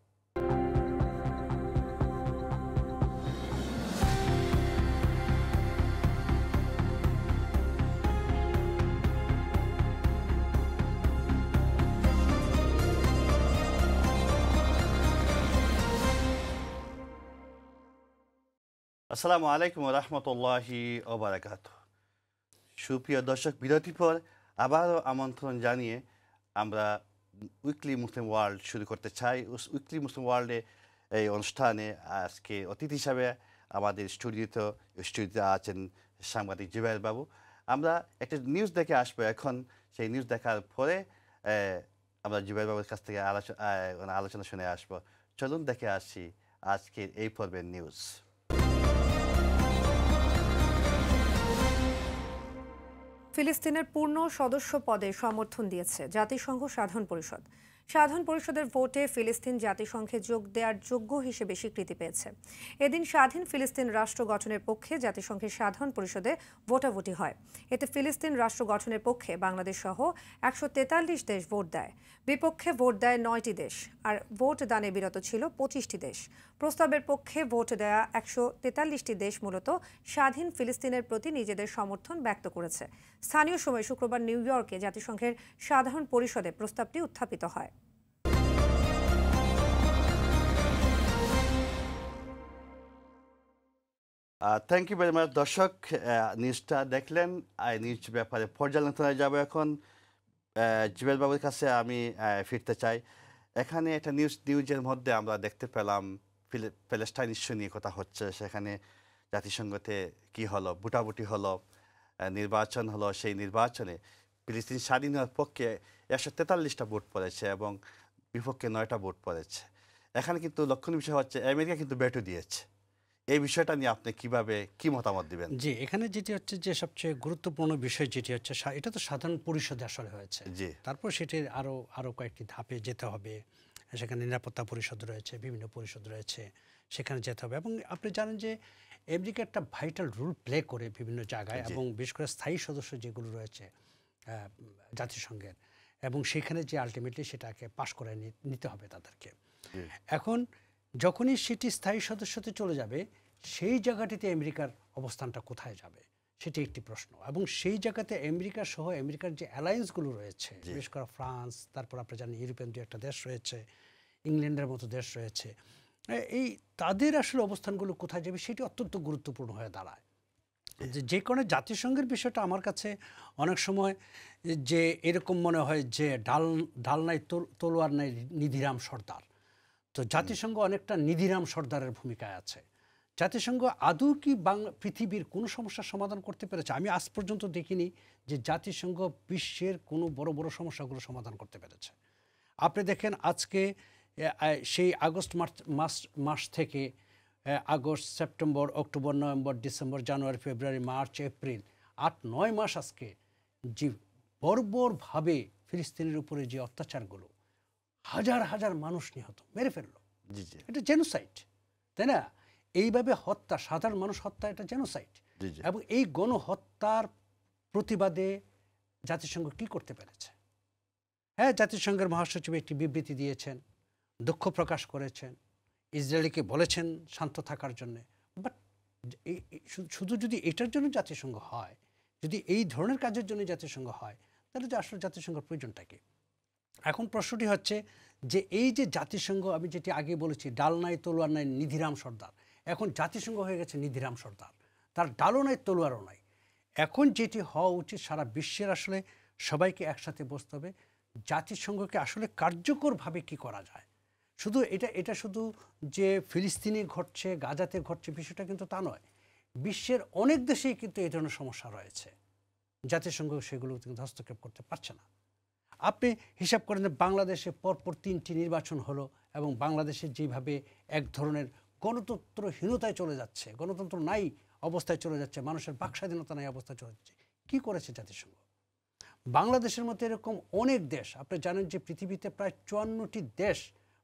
আসসালামু আলাইকুম ওয়া রাহমাতুল্লাহি ওয়া বারাকাতুহু। সুপ্রিয় দর্শক, বিরতির পর আবারও আমন্ত্রণ জানিয়ে আমরা উইকলি মুসলিম ওয়ার্ল্ড শুরু করতে চাই। উইকলি মুসলিম ওয়ার্ল্ডে এই অনুষ্ঠানে আজকে অতিথি হিসাবে আমাদের স্টুডিওতে আছেন সাংবাদিক জুবাইর বাবু। আমরা একটা নিউজ দেখে আসবো এখন। সেই নিউজ দেখার পরে আমরা জুবাইর বাবুর কাছ থেকে আলোচনা শুনে আসবো। চলুন দেখে আসি আজকের এই পর্বের নিউজ। ফিলিস্তিনের পূর্ণ সদস্য পদে সমর্থন দিয়েছে জাতিসংঘ সাধারণ পরিষদ। সাধারণ পরিষদের ভোটে ফিলিস্তিন জাতিসংঘে যোগ দেওয়ার যোগ্য হিসেবে স্বীকৃতি পেয়েছে। এদিন স্বাধীন ফিলিস্তিন রাষ্ট্র গঠনের পক্ষে জাতিসংঘের সাধারণ পরিষদে ভোটাভুটি হয়। এতে ফিলিস্তিন রাষ্ট্র গঠনের পক্ষে বাংলাদেশ সহ 143 দেশ ভোট দেয়। বিপক্ষে ভোট দেয় 9টি দেশ, আর ভোট দানে বিরত ছিল 25টি দেশ। প্রস্তাবের পক্ষে ভোট দেয়া 143টি দেশ মূলত স্বাধীন ফিলিস্তিনের প্রতি নিজেদের সমর্থন ব্যক্ত করেছে। স্থানীয় সময় শুক্রবার নিউ ইয়র্কে জাতিসংঘের সাধারণ পরিষদে প্রস্তাবটি উত্থাপিত হয়। Thank you very much. দর্শক, নিউজটা দেখলেন। নিউজ ব্যাপারে পর্যালোচনায় যাব এখন। জুবেল বাবুর কাছে আমি ফিরতে চাই। এখানে একটা নিউজের মধ্যে আমরা দেখতে পেলাম প্যালেস্টাইন ইস্যু নিয়ে কথা হচ্ছে। সেখানে জাতিসংঘতে কি হলো, ভোটাভুটি হলো, নির্বাচন হলো। সেই নির্বাচনে ফিলিস্তিন স্বাধীন হওয়ার পক্ষে 143টা ভোট পড়েছে এবং বিপক্ষে 9টা ভোট পড়েছে। এখানে কিন্তু লক্ষণীয় বিষয় হচ্ছে আমেরিকা কিন্তু ভেটো দিয়েছে। এই বিষয়টা নিয়ে আপনি কি মতামত দিবেন? জি, এখানে যেটি হচ্ছে যে সবচেয়ে গুরুত্বপূর্ণ বিষয় যেটি হচ্ছে, এটা তো সাধারণ পরিষদে আসলে হয়েছে। জি, তারপর সেটির আরো কয়েকটি ধাপে যেতে হবে। সেখানে নিরাপত্তা পরিষদ রয়েছে, বিভিন্ন পরিষদ রয়েছে, সেখানে যেতে হবে। এবং আপনি জানেন যে আমেরিকা একটা ভাইটাল রোল প্লে করে বিভিন্ন জায়গায়, এবং বিশেষ করে স্থায়ী সদস্য যেগুলো রয়েছে জাতিসংঘের, এবং সেখানে যে আলটিমেটলি সেটাকে পাশ করে নিতে হবে তাদেরকে। এখন যখনই সেটি স্থায়ী সদস্যতে চলে যাবে, সেই জায়গাটিতে আমেরিকার অবস্থানটা কোথায় যাবে সেটি একটি প্রশ্ন। এবং সেই জায়গাতে আমেরিকা সহ আমেরিকার যে অ্যালায়েন্সগুলো রয়েছে, বিশেষ করে ফ্রান্স, তারপর আপনি জানেন ইউরোপিয়ান দু একটা দেশ রয়েছে, ইংল্যান্ডের মতো দেশ রয়েছে, এই তাদের আসলে অবস্থানগুলো কোথায় যাবে সেটি অত্যন্ত গুরুত্বপূর্ণ হয়ে দাঁড়ায়। যে কারণে জাতিসংঘের বিষয়টা আমার কাছে অনেক সময় যে এরকম মনে হয় যে ডাল নাই তলোয়ার নাই নিধিরাম সর্দার। তো জাতিসংঘ অনেকটা নিধিরাম সর্দারের ভূমিকায় আছে। জাতিসংঘ আদৌ কি পৃথিবীর কোনো সমস্যার সমাধান করতে পেরেছে? আমি আজ পর্যন্ত দেখিনি যে জাতিসংঘ বিশ্বের কোনো বড় বড় সমস্যাগুলো সমাধান করতে পেরেছে। আপনি দেখেন আজকে সেই আগস্ট মাস থেকে August, September, October, November, December, January, February, March, April ৮-৯ মাস আজকে যে বর্বরভাবে ফিলিস্তিনের উপরে যে অত্যাচারগুলো, হাজার হাজার মানুষ নিহত, মেরে ফেললো। এটা জেনোসাইড, তাই না? এইভাবে হত্যা, সাধারণ মানুষ হত্যা, এটা জেনোসাইড। এবং এই গণহত্যার প্রতিবাদে জাতিসংঘ কি করতে পেরেছে? হ্যাঁ, জাতিসংঘের মহাসচিব একটি বিবৃতি দিয়েছেন, দুঃখ প্রকাশ করেছেন, ইসরায়েলকে বলেছেন শান্ত থাকার জন্যে। বাট শুধু যদি এটার জন্য জাতিসংঘ হয়, যদি এই ধরনের কাজের জন্য জাতিসংঘ হয়, তাহলে যে আসলে জাতিসংঘের প্রয়োজনটা কি? এখন প্রশ্নটি হচ্ছে যে এই যে জাতিসংঘ, আমি যেটি আগে বলেছি, ডাল নাই তলোয়ার নাই নিধিরাম সর্দার, এখন জাতিসংঘ হয়ে গেছে নিধিরাম সর্দার, তার ডালও নাই তলোয়ারও নাই। এখন যেটি হওয়া উচিত, সারা বিশ্বের আসলে সবাইকে একসাথে বসতে হবে, জাতিসংঘকে আসলে কার্যকরভাবে কি করা যায়। শুধু এটা শুধু যে ফিলিস্তিনে ঘটছে, গাজাতে ঘটছে, বিষয়টা কিন্তু তা নয়। বিশ্বের অনেক দেশেই কিন্তু এই ধরনের সমস্যা রয়েছে, জাতিসংঘ সেগুলো কিন্তু হস্তক্ষেপ করতে পারছে না। আপনি হিসাব করেন যে বাংলাদেশে পরপর 3টি নির্বাচন হলো এবং বাংলাদেশে যেভাবে এক ধরনের গণতন্ত্রহীনতায় চলে যাচ্ছে, গণতন্ত্র নাই অবস্থায় চলে যাচ্ছে, মানুষের বাক স্বাধীনতা নাই অবস্থায় চলে যাচ্ছে, কী করেছে জাতিসংঘ? বাংলাদেশের মতো এরকম অনেক দেশ, আপনি জানেন যে পৃথিবীতে প্রায় 54টি দেশ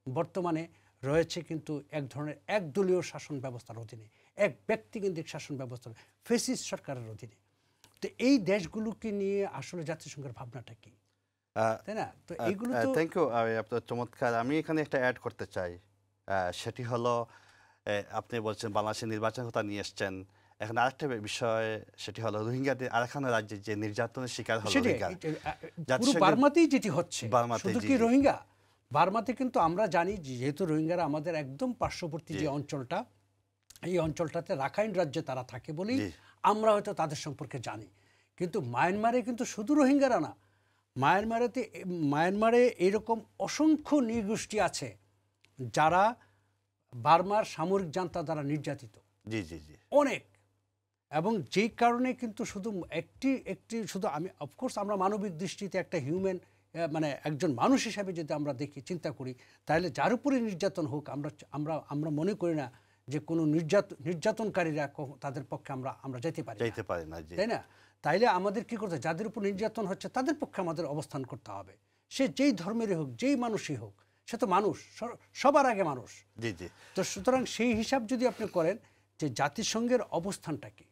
বর্তমানে রয়েছে কিন্তু এক ধরনের একদলীয় শাসন ব্যবস্থার অধীনে, এক ব্যক্তিকেন্দ্রিক শাসন ব্যবস্থার, ফ্যাসিস্ট সরকারের অধীনে। তো এই দেশগুলোকে নিয়ে আসলে জাতিসংঘের ভাবনাটা কি, তাই না? তো এইগুলো তো থ্যাংক ইউ, আপনার চমৎকার। আমি এখানে একটা অ্যাড করতে চাই, সেটি হলো আপনি বলছেন বাংলাদেশের নির্বাচন কথা নিয়ে এসছেন, এখন আরেকটা বিষয়, সেটি হলো রোহিঙ্গাদের আরেকখানা রাজ্যে যে নির্যাতনের শিকার হলো রোহিঙ্গা। পুরো বার্মাতেই যেটি হচ্ছে, শুধু কি রোহিঙ্গা, বার্মাতে কিন্তু আমরা জানি যেহেতু রোহিঙ্গারা আমাদের একদম পার্শ্ববর্তী যে অঞ্চলটা, এই অঞ্চলটাতে রাখাইন রাজ্যে তারা থাকে বলেই আমরা হয়তো তাদের সম্পর্কে জানি। কিন্তু মায়ানমারে কিন্তু শুধু রোহিঙ্গারা না, মায়ানমারে এরকম অসংখ্য নৃগোষ্ঠী আছে যারা বার্মার সামরিক জান্তা দ্বারা নির্যাতিত, অনেক। এবং যেই কারণে কিন্তু শুধু একটি শুধু আমি, অফকোর্স আমরা মানবিক দৃষ্টিতে একটা হিউম্যান, মানে একজন মানুষ হিসাবে যদি আমরা দেখি, চিন্তা করি, তাহলে যার উপরে নির্যাতন হোক, আমরা মনে করি না যে কোনো নির্যাতনকারীরা তাদের পক্ষে আমরা যেতে পারি না, তাই না? তাইলে আমাদের কি করতে, যাদের উপর নির্যাতন হচ্ছে তাদের পক্ষে আমাদের অবস্থান করতে হবে। সে যেই ধর্মেরই হোক, যেই মানুষই হোক, সে তো মানুষ, সবার আগে মানুষ। তো সুতরাং সেই হিসাব যদি আপনি করেন যে জাতিসংঘের অবস্থানটা কি,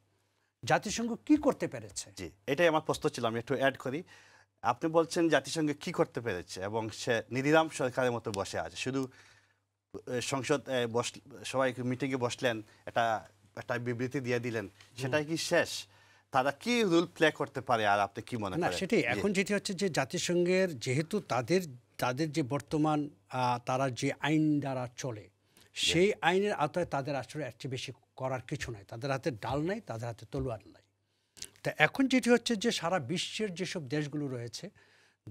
জাতিসংঘ কি করতে পেরেছে, এটাই আমার প্রশ্ন ছিল। আমি একটু অ্যাড করি, আপনি বলছেন জাতিসংঘ কি করতে পেরেছে এবং সে নিধিরাম সরকারের মতো বসে আছে, শুধু সংসদ সবাই মিটিংয়ে বসলেন, একটা বিবৃতি দিয়ে দিলেন, সেটাই কি শেষ? তারা কি রোল প্লে করতে পারে, আর আপনি কি মনে করেন? না, সেটাই এখন যেটি হচ্ছে যে জাতিসংঘের যেহেতু তাদের যে বর্তমান তারা যে আইন দ্বারা চলে, সেই আইনের আওতায় তাদের আসলে এর চেয়ে বেশি করার কিছু নাই, তাদের হাতে ডাল নাই, তাদের হাতে তলোয়ার নাই। তা এখন যেটি হচ্ছে যে সারা বিশ্বের যেসব দেশগুলো রয়েছে,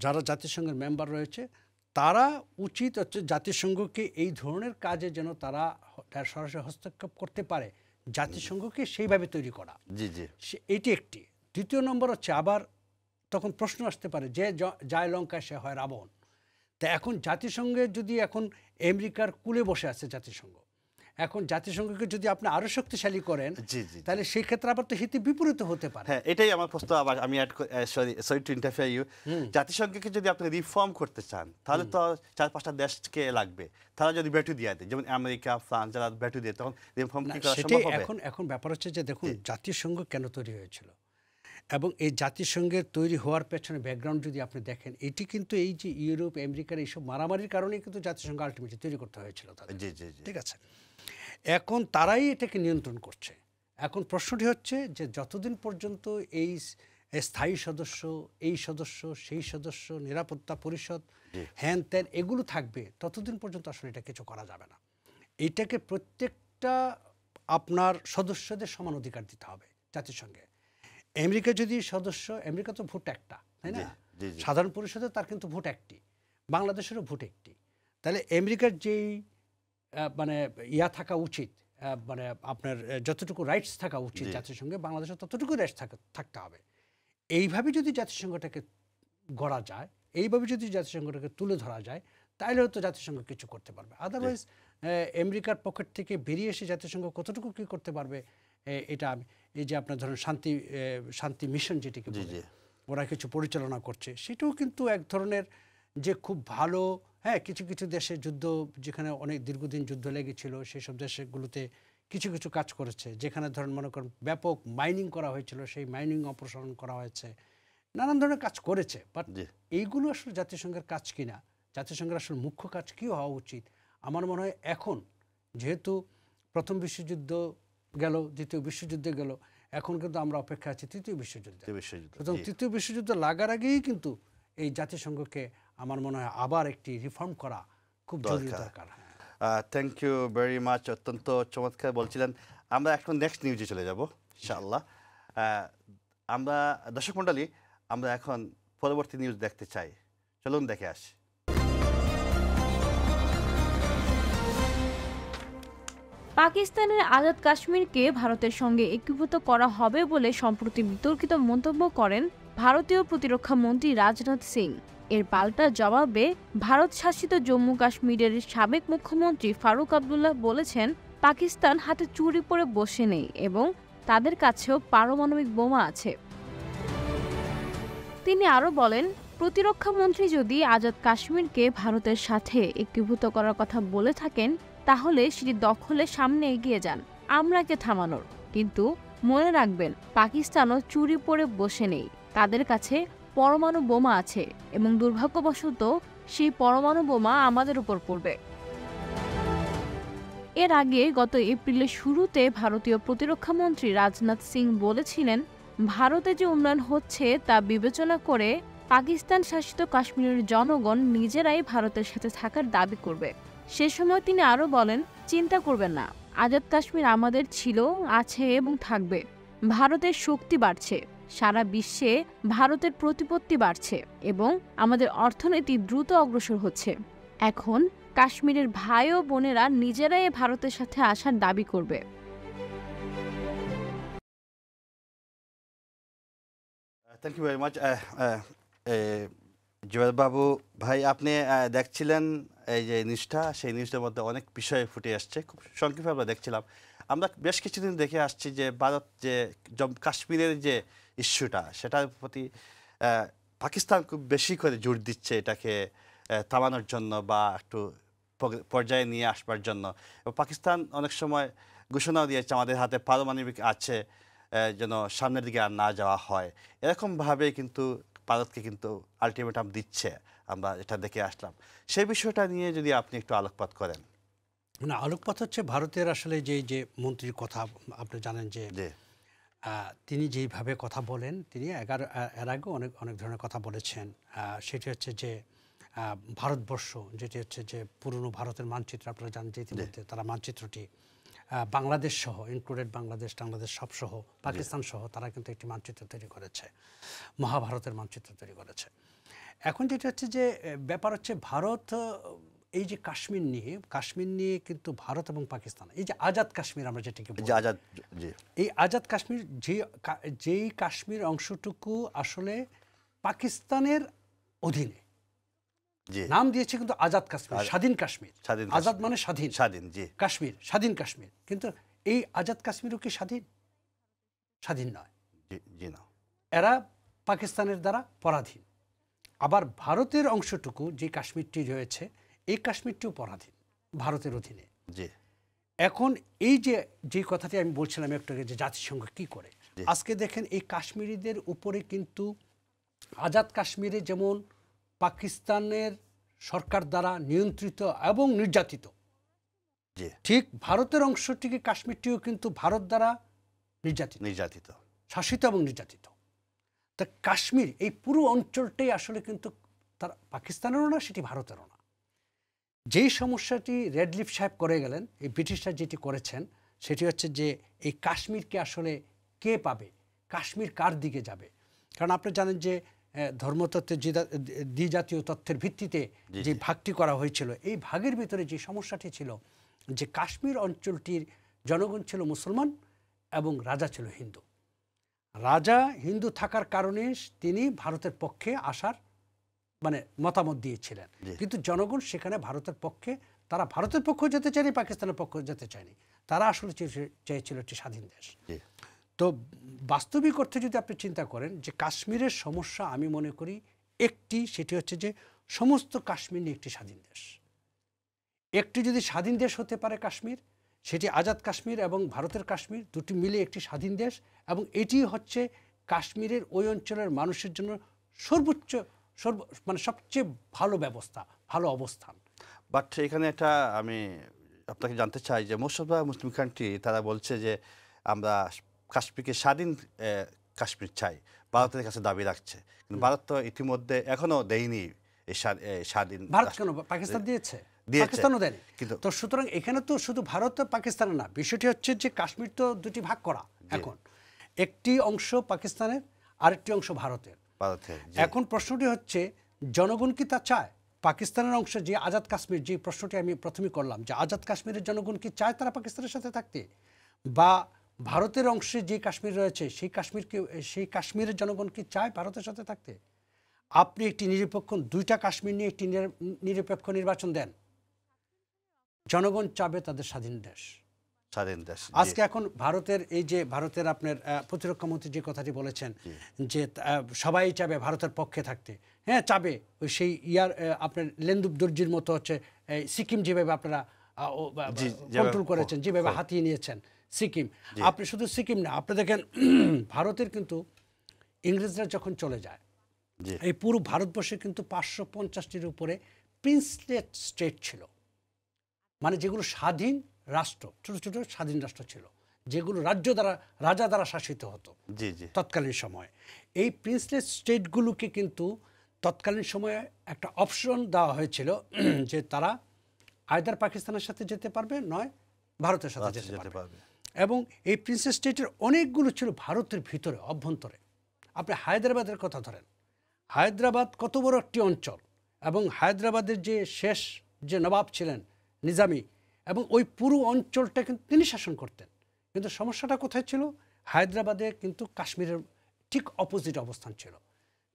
যারা জাতিসংঘের মেম্বার রয়েছে, তারা উচিত হচ্ছে জাতিসংঘকে এই ধরনের কাজে যেন তারা সরাসরি হস্তক্ষেপ করতে পারে, জাতিসংঘকে সেইভাবে তৈরি করা। এটি একটি। দ্বিতীয় নম্বর হচ্ছে, আবার তখন প্রশ্ন আসতে পারে যে যায় লঙ্কায় সে হয় রাবণ। তা এখন জাতিসংঘের যদি এখন আমেরিকার কুলে বসে আছে জাতিসংঘ, এখন জাতিসংঘকে যদি আপনি আরো শক্তিশালী করেন, তাহলে সেই ক্ষেত্রে আবার তো হিতে বিপরীত হতে পারে। হ্যাঁ, এটাই আমার প্রশ্ন। আবার আমি সরি টু ইন্টারফেয়ার ইউ, জাতিসংঘকে যদি আপনি রিফর্ম করতে চান, তাহলে তো 4-5টা দেশকে লাগবে। তারা যদি ভেটো দিয়ে দেয়, যেমন আমেরিকা, ফ্রান্স, যারা ভেটো দিয়ে, তখন রিফর্ম কি করা সম্ভব হবে? এখন ব্যাপার হচ্ছে যে দেখুন, জাতিসংঘ কেন তৈরি হয়েছিল এবং এই জাতিসংঘের তৈরি হওয়ার পেছনে ব্যাকগ্রাউন্ড যদি আপনি দেখেন, এটি কিন্তু এই যে ইউরোপ, আমেরিকার এইসব মারামারির কারণেই কিন্তু জাতিসংঘ আলটিমেটলি তৈরি করতে হয়েছিল তাদের। ঠিক আছে, এখন তারাই এটাকে নিয়ন্ত্রণ করছে। এখন প্রশ্নটি হচ্ছে যে যতদিন পর্যন্ত এই স্থায়ী সদস্য, এই সদস্য, সেই সদস্য, নিরাপত্তা পরিষদ, হ্যান ত্যান এগুলো থাকবে, ততদিন পর্যন্ত আসলে এটা কিছু করা যাবে না। এইটাকে প্রত্যেকটা আপনার সদস্যদের সমান অধিকার দিতে হবে জাতিসংঘে। আমেরিকা যদি সদস্য, আমেরিকা তো ভোট একটা, তাই না? সাধারণ পরিষদে তার কিন্তু ভোট একটি, বাংলাদেশেরও ভোট একটি। তাহলে আমেরিকার যেই মানে থাকা উচিত, মানে আপনার যতটুকু রাইটস থাকা উচিত জাতিসংঘে, বাংলাদেশের ততটুকু রাইটস থাকতে হবে। এইভাবে যদি জাতিসংঘটাকে গড়া যায়, এইভাবে যদি জাতিসংঘটাকে তুলে ধরা যায়, তাহলে হয়তো জাতিসংঘ কিছু করতে পারবে। আদারওয়াইজ আমেরিকার পকেট থেকে বেরিয়ে এসে জাতিসংঘ কতটুকু কী করতে পারবে, এটা এই যে আপনার ধরেন শান্তি মিশন যেটিকে বলে ওরা কিছু পরিচালনা করছে, সেটাও কিন্তু এক ধরনের যে খুব ভালো, হ্যাঁ, কিছু কিছু দেশে যুদ্ধ, যেখানে অনেক দীর্ঘদিন যুদ্ধ লেগেছিল, সেই সব দেশগুলোতে কিছু কিছু কাজ করেছে। যেখানে ধরেন মনে করেন ব্যাপক মাইনিং করা হয়েছিল, সেই মাইনিং অপসারণ করা হয়েছে, নানান ধরনের কাজ করেছে। বাট এইগুলো আসলে জাতিসংঘের কাজ কিনা, জাতিসংঘের আসলে মুখ্য কাজ কী হওয়া উচিত, আমার মনে হয় এখন যেহেতু প্রথম বিশ্বযুদ্ধ গেল, দ্বিতীয় বিশ্বযুদ্ধ গেল, এখন কিন্তু আমরা অপেক্ষা আছি তৃতীয় বিশ্বযুদ্ধে। সুতরাং তৃতীয় বিশ্বযুদ্ধ লাগার আগেই কিন্তু এই জাতিসংঘকে আমার মনে হয় আবার একটি রিফর্ম করা খুব জরুরি দরকার। থ্যাংক ইউ ভেরি মাচ, অত্যন্ত চমৎকার বলছিলেন। আমরা এখন নেক্সট নিউজে চলে যাব ইনশাআল্লাহ। আমরা দর্শক মণ্ডলী, আমরা এখন পরবর্তী নিউজ দেখতে চাই, চলুন দেখে আসি। পাকিস্তানের আজাদ কাশ্মীরকে ভারতের সঙ্গে একীভূত করা হবে বলে সম্প্রতি বিতর্কিত মন্তব্য করেন ভারতীয় প্রতিরক্ষা মন্ত্রী রাজনাথ সিং। এর পাল্টা জবাবে ভারত শাসিত জম্মু কাশ্মীরের সাবেক মুখ্যমন্ত্রী ফারুক আবদুল্লাহ বলেছেন, পাকিস্তান হাতে চুরি পরে বসে নেই এবং তাদের কাছেও পারমাণবিক বোমা আছে। তিনি আরও বলেন, প্রতিরক্ষা মন্ত্রী যদি আজাদ কাশ্মীরকে ভারতের সাথে একীভূত করার কথা বলে থাকেন, তাহলে সেটি দখলের সামনে এগিয়ে যান, আমরাকে থামানোর। কিন্তু মনে রাখবেন, পাকিস্তানও চুরি পরে বসে নেই, তাদের কাছে পরমাণু বোমা আছে এবং দুর্ভাগ্যবশত সেই পরমাণু বোমা আমাদের উপর পড়বে। এর আগে গত এপ্রিলের শুরুতে ভারতীয় প্রতিরক্ষা মন্ত্রী রাজনাথ সিং বলেছিলেন, ভারতে যে উন্নয়ন হচ্ছে তা বিবেচনা করে পাকিস্তান শাসিত কাশ্মীরের জনগণ নিজেরাই ভারতের সাথে থাকার দাবি করবে। সে সময় তিনি আরও বলেন, চিন্তা করবেন না, আজাদ কাশ্মীর আমাদের ছিল, আছে এবং থাকবে। ভারতের শক্তি বাড়ছে, সারা বিশ্বে ভারতের প্রতিপত্তি বাড়ছে এবং আমাদের অর্থনীতি দ্রুত অগ্রসর হচ্ছে। এখন কাশ্মীরের ভাই ও বোনেরা নিজেরাই ভারতের সাথে আসার দাবি করবে। Thank you very much. Jewel বাবু ভাই, আপনি দেখছিলেন এই যে নিউজটা, সেই নিউজটার মধ্যে অনেক বিষয় ফুটে আসছে, খুব সংক্ষেপে আমরা দেখছিলাম। আমরা বেশ কিছুদিন দেখে আসছি যে ভারত যে কাশ্মীরের যে ইস্যুটা, সেটার প্রতি পাকিস্তান খুব বেশি করে জোর দিচ্ছে এটাকে থামানোর জন্য বা একটু পর্যায়ে নিয়ে আসবার জন্য। এবং পাকিস্তান অনেক সময় ঘোষণাও দিয়েছে আমাদের হাতে পারমাণবিক আছে, যেন সামনের দিকে আর না যাওয়া হয়। এরকমভাবে কিন্তু ভারতকে কিন্তু আলটিমেটাম দিচ্ছে, আমরা এটা দেখে আসলাম। সেই বিষয়টা নিয়ে যদি আপনি একটু আলোকপাত করেন। না, আলোকপাত হচ্ছে ভারতের আসলে যে মন্ত্রীর কথা আপনি জানেন যে তিনি যেইভাবে কথা বলেন, তিনি এর আগে অনেক ধরনের কথা বলেছেন। সেটি হচ্ছে যে ভারতবর্ষ, যেটি হচ্ছে যে পুরনো ভারতের মানচিত্র, আপনারা জানেন যে ইতিমধ্যে তারা মানচিত্রটি বাংলাদেশ সহ, ইনক্লুডেড বাংলাদেশ টাংলাদেশ সব সহ, পাকিস্তান সহ, তারা কিন্তু একটি মানচিত্র তৈরি করেছে, মহাভারতের মানচিত্র তৈরি করেছে। এখন যেটা হচ্ছে যে ব্যাপার হচ্ছে, ভারত এই যে কাশ্মীর নিয়ে কিন্তু ভারত এবং পাকিস্তান, এই যে আজাদ কাশ্মীর আমরা যেটাকে বলি, এই আজাদ কাশ্মীর, যেই কাশ্মীর অংশটুকু আসলে পাকিস্তানের অধীনে, নাম দিয়েছে কিন্তু আজাদ কাশ্মীর, স্বাধীন কাশ্মীর। আজাদ মানে স্বাধীন, কাশ্মীর স্বাধীন কাশ্মীর। কিন্তু এই আজাদ কাশ্মীরও কি স্বাধীন নয়, এরা পাকিস্তানের দ্বারা পরাধীন। আবার ভারতের অংশটুকু যে কাশ্মীরটি রয়েছে, এই কাশ্মীরটিও পরাধীন, ভারতের অধীনে। এখন এই যে কথাটি আমি বলছিলাম একটু আগে, যে জাতিসংঘ কি করে, আজকে দেখেন এই কাশ্মীরিদের উপরে কিন্তু আজাদ কাশ্মীরে যেমন পাকিস্তানের সরকার দ্বারা নিয়ন্ত্রিত এবং নির্যাতিত, ঠিক ভারতের অংশটিকে কাশ্মীরটিও কিন্তু ভারত দ্বারা নির্যাতিত, শাসিত এবং নির্যাতিত। তা কাশ্মীর এই পুরো অঞ্চলটাই আসলে কিন্তু তার পাকিস্তানেরও না, সেটি ভারতেরও না। যেই সমস্যাটি রেডলিফ সাহেব করে গেলেন, এই ব্রিটিশরা যেটি করেছেন সেটি হচ্ছে যে এই কাশ্মীরকে আসলে কে পাবে, কাশ্মীর কার দিকে যাবে। কারণ আপনি জানেন যে ধর্মতত্ত্বের দ্বিজাতীয় তত্ত্বের ভিত্তিতে যে ভাগটি করা হয়েছিল, এই ভাগের ভিতরে যে সমস্যাটি ছিল যে কাশ্মীর অঞ্চলটির জনগণ ছিল মুসলমান এবং রাজা ছিল হিন্দু। রাজা হিন্দু থাকার কারণে তিনি ভারতের পক্ষে আসার মানে মতামত দিয়েছিলেন, কিন্তু জনগণ সেখানে ভারতের পক্ষে, তারা ভারতের পক্ষে যেতে চায়নি, পাকিস্তানের পক্ষে যেতে চায়নি, তারা আসলে চেয়েছিল একটি স্বাধীন দেশ। তো বাস্তবিক অর্থে যদি আপনি চিন্তা করেন যে কাশ্মীরের সমস্যা আমি মনে করি একটি, সেটি হচ্ছে যে সমস্ত কাশ্মীর নিয়ে একটি স্বাধীন দেশ। একটি যদি স্বাধীন দেশ হতে পারে কাশ্মীর, সেটি আজাদ কাশ্মীর এবং ভারতের কাশ্মীর দুটি মিলে একটি স্বাধীন দেশ, এবং এটি হচ্ছে কাশ্মীরের ওই অঞ্চলের মানুষের জন্য সর্বোচ্চ মানে সবচেয়ে ভালো ব্যবস্থা, ভালো অবস্থান। বাট এখানে একটা আমি আপনাকে জানতে চাই যে most of the Muslim country তারা বলছে যে আমরা কাশ্মীরকে স্বাধীন কাশ্মীর চাই, ভারতের কাছে দাবি রাখছে, কিন্তু ভারত তো ইতিমধ্যে এখনো দেয়নি এই স্বাধীন। ভারত কেন, পাকিস্তান দিয়েছে, পাকিস্তানও দেয়নি। তো সুতরাং এখানে তো শুধু ভারত পাকিস্তান না, বিষয়টি হচ্ছে যে কাশ্মীর তো দুটি ভাগ করা, এখন একটি অংশ পাকিস্তানের, আরেকটি অংশ ভারতের। এখন প্রশ্নটি হচ্ছে জনগণ কি তা চায়? পাকিস্তানের অংশ যে আজাদ কাশ্মীর, যে প্রশ্নটি আমি প্রথমে করলাম যে আজাদ কাশ্মীরের জনগণ কি চায় তারা পাকিস্তানের সাথে থাকতে, বা ভারতের অংশে যে কাশ্মীর রয়েছে সেই কাশ্মীরের জনগণ কি চায় ভারতের সাথে থাকতে? আপনি একটি নিরপেক্ষ, দুইটা কাশ্মীর নিয়ে একটি নিরপেক্ষ নির্বাচন দেন, জনগণ চাবে তাদের স্বাধীন দেশ। আজকে এখন ভারতের এই যে ভারতের আপনার প্রতিরক্ষা মন্ত্রী যে কথাটি বলেছেন যে সবাই চাবে ভারতের পক্ষে থাকতে, হ্যাঁ চাবে, ওই সেই আপনার লেন্দুব দর্জির মতো হচ্ছে সিকিম যেভাবে আপনারা কন্ট্রোল করেছেন, যেভাবে হাতিয়ে নিয়েছেন সিকিম, আপনি শুধু সিকিম না, আপনি দেখেন ভারতের কিন্তু ইংরেজরা যখন চলে যায়, এই পুরো ভারতবর্ষে কিন্তু 550টির উপরে প্রিন্সলেট স্টেট ছিল, মানে যেগুলো স্বাধীন রাষ্ট্র, ছোট ছোট স্বাধীন রাষ্ট্র ছিল, যেগুলো রাজা দ্বারা শাসিত হতো তৎকালীন সময়ে। এই প্রিন্সলেস স্টেটগুলোকে কিন্তু তৎকালীন সময়ে একটা অপশন দেওয়া হয়েছিল যে তারা আইদার পাকিস্তানের সাথে যেতে পারবে, নয় ভারতের সাথে যেতে পারবে। এবং এই প্রিন্সেস স্টেটের অনেকগুলো ছিল ভারতের ভিতরে, অভ্যন্তরে। আপনি হায়দ্রাবাদের কথা ধরেন, হায়দ্রাবাদ কত বড় একটি অঞ্চল, এবং হায়দ্রাবাদের যে শেষ যে নবাব ছিলেন নিজামি, এবং ওই পুরো অঞ্চলটা কিন্তু তিনি শাসন করতেন। কিন্তু সমস্যাটা কোথায় ছিল? হায়দ্রাবাদে কিন্তু কাশ্মীরের ঠিক অপোজিট অবস্থান ছিল,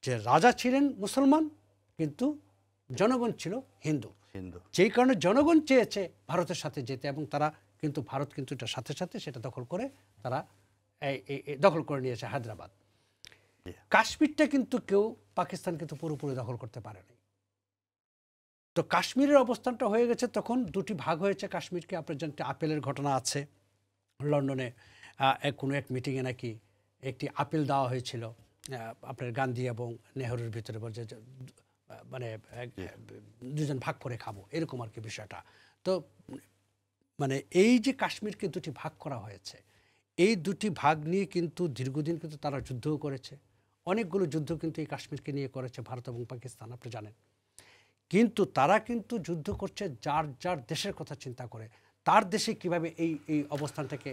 যে রাজা ছিলেন মুসলমান কিন্তু জনগণ ছিল হিন্দু। যেই কারণে জনগণ চেয়েছে ভারতের সাথে যেতে, এবং তারা কিন্তু ভারত কিন্তু এটার সাথে সাথে সেটা দখল করে তারা দখল করে নিয়েছে হায়দ্রাবাদ। কাশ্মীরটা কিন্তু পাকিস্তান কিন্তু পুরোপুরি দখল করতে পারেনি। তো কাশ্মীরের অবস্থানটা হয়ে গেছে, তখন দুটি ভাগ হয়েছে কাশ্মীরকে। আপনার জানতে আপেলের ঘটনা আছে, লন্ডনে কোনো এক মিটিংয়ে নাকি একটি আপেল দেওয়া হয়েছিল আপনার গান্ধী এবং নেহরুর ভিতরে, বলছে মানে দুজন ভাগ করে খাবো, এরকম আর কি বিষয়টা। তো মানে এই যে কাশ্মীরকে দুটি ভাগ করা হয়েছে, এই দুটি ভাগ নিয়ে কিন্তু দীর্ঘদিন কিন্তু তারা যুদ্ধও করেছে, অনেকগুলো যুদ্ধ কিন্তু এই কাশ্মীরকে নিয়ে করেছে ভারত এবং পাকিস্তান, আপনি জানেন। কিন্তু তারা কিন্তু যুদ্ধ করছে যার যার দেশের কথা চিন্তা করে, তার দেশে কিভাবে এই অবস্থানটাকে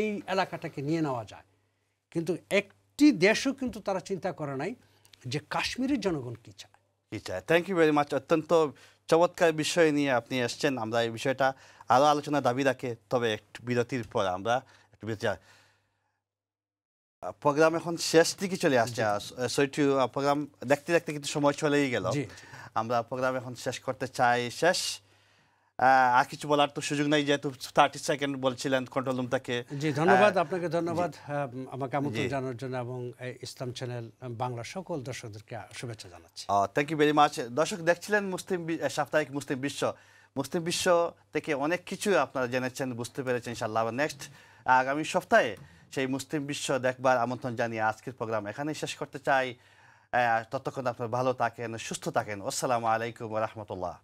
এই এলাকাটাকে নিয়ে নেওয়া যায়। কিন্তু একটি দেশও কিন্তু তারা চিন্তা করে নাই যে কাশ্মীরের জনগণ কী চায়। Thank you very much. অত্যন্ত চমৎকার বিষয় নিয়ে আপনি এসছেন। আমরা এই বিষয়টা আরও আলোচনা দাবি রাখে, তবে একটু বিরতির পর আমরা একটু বিরতি। প্রোগ্রাম এখন শেষ দিকে চলে আসছে, প্রোগ্রাম দেখতে দেখতে কিন্তু সময় চলেই গেল। আমরা প্রোগ্রাম এখন শেষ করতে চাই। আর কিছু বলার তো সুযোগ নাই, যেহেতু 30 সেকেন্ড বলছিলেন কন্ট্রোল রুম থেকে। জি ধন্যবাদ আপনাকে, ধন্যবাদ আমাকে আমন্ত্রণ জানানোর জন্য, এবং ইসলাম চ্যানেল বাংলা সকল দর্শকদেরকে শুভেচ্ছা জানাচ্ছি। Thank you very much. দর্শক দেখছিলেন সাপ্তাহিক মুসলিম বিশ্ব থেকে অনেক কিছু আপনারা জেনেছেন, বুঝতে পেরেছেন। ইনশাআল্লাহ নেক্সট আগামী সপ্তাহে সেই মুসলিম বিশ্ব দেখবার আমন্ত্রণ জানিয়ে আজকের প্রোগ্রাম এখানেই শেষ করতে চাই। ততক্ষণ আপনারা ভালো থাকেন, সুস্থ থাকেন। আসসালামু আলাইকুম ওয়া রাহমাতুল্লাহ।